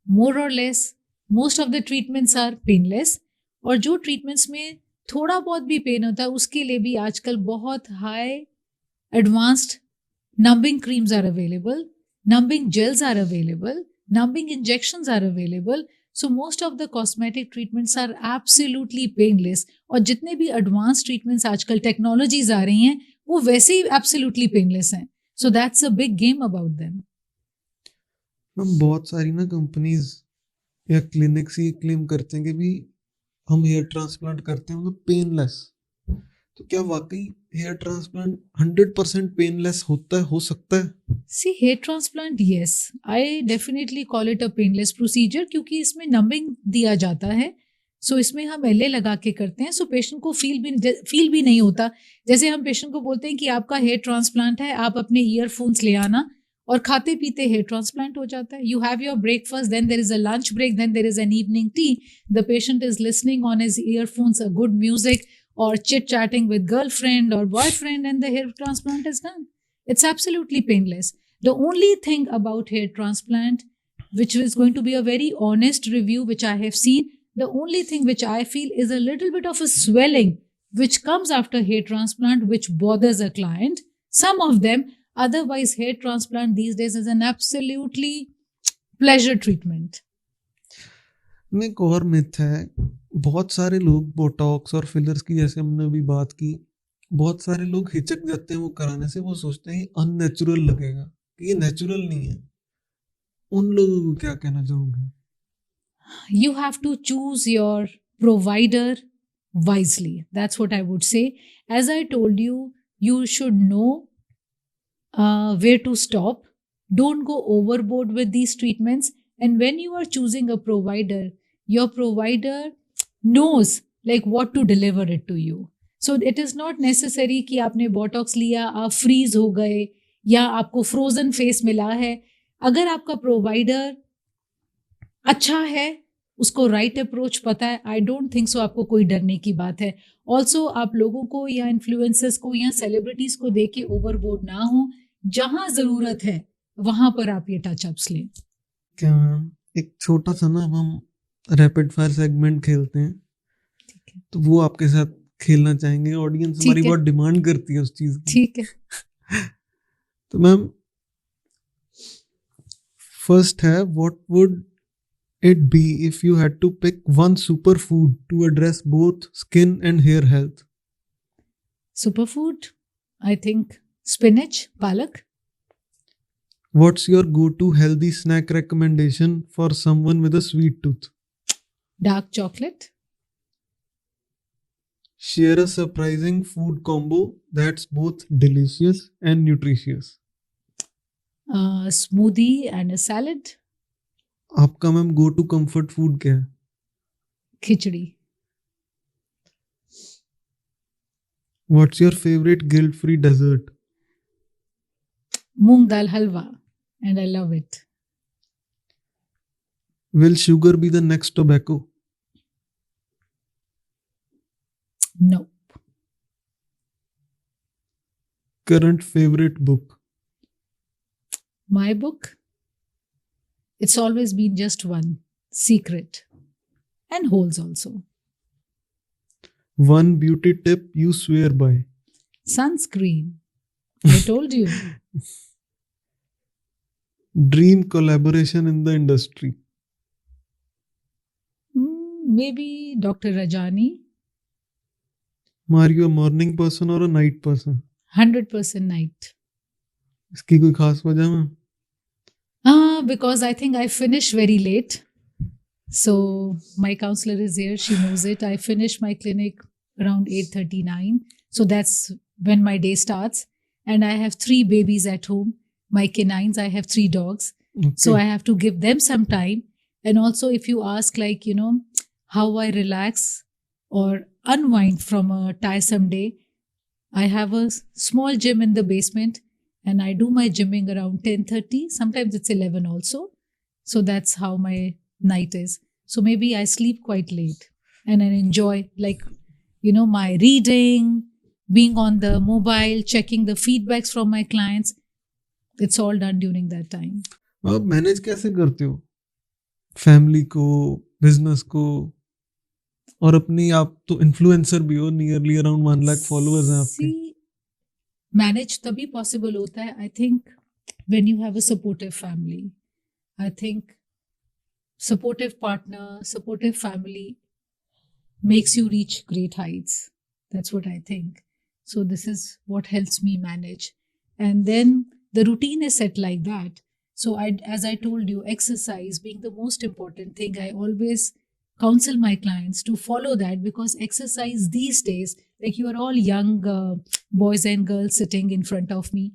More or less, most of the treatments are painless. और जो treatments में थोड़ा बहुत भी पेन होता है उसके लिए भी आजकल बहुत high advanced numbing creams are available, numbing gels are available, numbing injections are available. So most of the cosmetic treatments are absolutely painless. और जितने भी advanced treatments आजकल technologies आ रही हैं वो वैसे ही absolutely painless हैं. So that's a big game about them. Ma'am बहुत सारी ना कंपनीज या क्लिनिक्स ये क्लेम करते हैं कि भी हम हेयर ट्रांसप्लांट करते हैं मतलब पेनलेस. तो क्या वाकई हेयर ट्रांसप्लांट 100% पेनलेस होता है, हो सकता है? See, hair transplant, yes, I definitely call it a painless procedure क्योंकि इसमें numbing दिया जाता है. सो इसमें हम एलए लगा के करते हैं. सो पेशेंट को फील भी नहीं होता. जैसे हम पेशेंट को बोलते हैं कि आपका हेयर ट्रांसप्लांट है, आप अपने ईयरफोन्स ले आना, और खाते पीते हेयर ट्रांसप्लांट हो जाता है. You have your breakfast, then there is a lunch break, then there is an evening tea. The patient is listening on his earphones a good music or chit chatting with girlfriend or boyfriend, and the hair transplant is done. It's absolutely painless. The only thing about hair transplant, which is going to be a very honest review, which I have seen, the only thing which I feel is a little bit of a swelling which comes after hair transplant, which bothers a client. Some of them, otherwise hair transplant these days is an absolutely pleasure treatment. एक और myth है, बहुत सारे लोग Botox और fillers की, जैसे हमने अभी बात की, बहुत सारे लोग हिचक जाते हैं वो कराने से. वो सोचते हैं अननेचुरल लगेगा, कि ये नेचुरल नहीं है. उन लोगों को क्या कहना चाहोगे? You have to choose your provider wisely. That's what I would say. As I told you, you should know where to stop. Don't go overboard with these treatments. And when you are choosing a provider, your provider knows like what to deliver it to you. So it is not necessary कि आपने Botox लिया, आप freeze हो गए, या आपको frozen face मिला है. अगर आपका प्रोवाइडर अच्छा है, उसको राइट अप्रोच पता है, आई डोंट थिंक सो आपको कोई डरने की बात है. ऑल्सो आप लोगों को या इन्फ्लुएंसर्स को या सेलिब्रिटीज को देख के ओवरबोर्ड ना हो. जहां जरूरत है वहां पर आप ये टचअप्स लें. क्या मैम, एक छोटा सा ना हम रैपिड फायर सेगमेंट खेलते हैं, ठीक है, तो वो आपके साथ खेलना चाहेंगे. ऑडियंस हमारी बहुत डिमांड करती है उस चीज की. ठीक है. तो मैम फर्स्ट है, what would it be if you had to pick one superfood to address both skin and hair health? Superfood, I think spinach, palak. What's your go-to healthy snack recommendation for someone with a sweet tooth? Dark chocolate. Share a surprising food combo that's both delicious and nutritious. Smoothie and a salad. आपका ma'am go to comfort food क्या है? खिचड़ी. What's your favorite guilt-free dessert? Moong dal halwa, and I love it. Will sugar be the next tobacco? Nope. Current favorite book? My book? It's always been just one, Secret, and Holes also. One beauty tip you swear by? Sunscreen. I told you. dream collaboration in the industry? Maybe Dr. Rajani. Are you a morning person or a night person? 100% night. इसकी कोई खास वजह है? Because I think I finish very late. So my counselor is here. She knows it. I finish my clinic around 8:39. So that's when my day starts. And I have 3 babies at home. My canines, I have 3 dogs. Okay. So I have to give them some time. And also if you ask like, how I relax or unwind from a tiresome day, I have a small gym in the basement and I do my gymming around 10:30. Sometimes it's 11 also. So that's how my night is. So maybe I sleep quite late and I enjoy my reading, being on the mobile, checking the feedbacks from my clients. It's all done during that time. आप manage कैसे करते हो family को, business को, और अपनी आप तो इन्फ्लुएंसर भी हो, नियरली अराउंड 1 लाख फॉलोअर्स हैं आपके. मैनेज तभी पॉसिबल होता है I think when you have a supportive family. I think supportive partner, supportive family makes you reach great heights. That's what I think. So this is what helps me manage. And then the routine is set like that. So as I told you, exercise being the most important thing, I always counsel my clients to follow that, because exercise these days, like you are all young boys and girls sitting in front of me,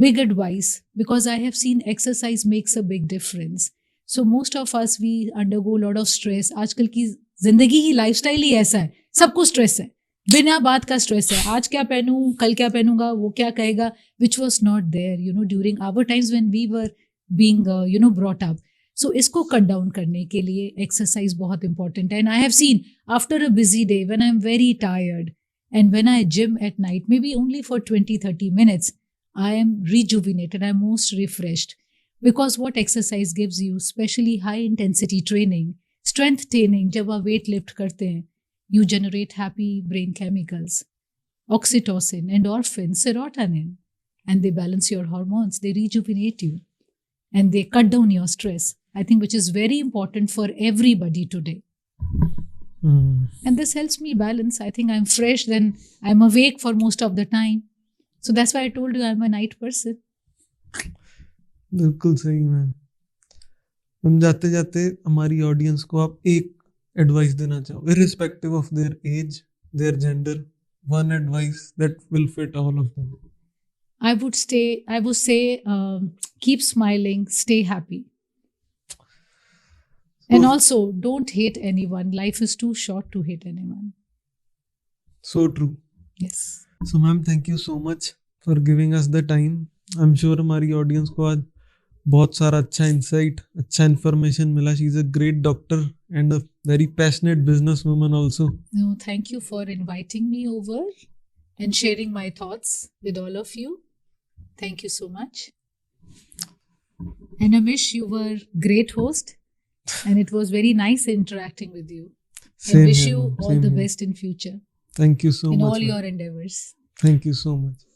big advice, because I have seen exercise makes a big difference. So most of us, we undergo a lot of stress. आजकल की जिंदगी ही lifestyle ही ऐसा है, सबको stress है, बिना बात का स्ट्रेस है. आज क्या पहनूं, कल क्या पहनूंगा, वो क्या कहेगा, which was not there during our times when we were being brought up. So इसको कट डाउन करने के लिए एक्सरसाइज बहुत इंपॉर्टेंट है. And I have seen after a busy day when I am very tired and when I gym at night, maybe only for 20-30 minutes, I am rejuvenated, I am most refreshed. Because what exercise gives you, especially high intensity training, strength training, जब आप weight lift करते हैं, you generate happy brain chemicals, oxytocin, endorphin, serotonin, and they balance your hormones, they rejuvenate you, and they cut down your stress, I think, which is very important for everybody today. And this helps me balance. I think I'm fresh, then I'm awake for most of the time. So that's why I told you I'm a night person. बिल्कुल सही ma'am. हम जाते जाते हमारी audience को आप एक advice देना चाहो, irrespective of their age, their gender, one advice that will fit all of them. I would say keep smiling, stay happy. And also don't hate anyone. Life is too short to hate anyone. So true. Yes. So ma'am, thank you so much for giving us the time. I'm sure हमारी audience को आज बहुत सारा अच्छा insight, अच्छा information मिला. She is a great doctor and a very passionate business woman also. No, thank you for inviting me over and sharing my thoughts with all of you. Thank you so much. And Amish, you were great host, and it was very nice interacting with you. Same I wish here, you ma'am. all Same the here. best in future Thank you so in much. all ma'am. your endeavors. Thank you so much.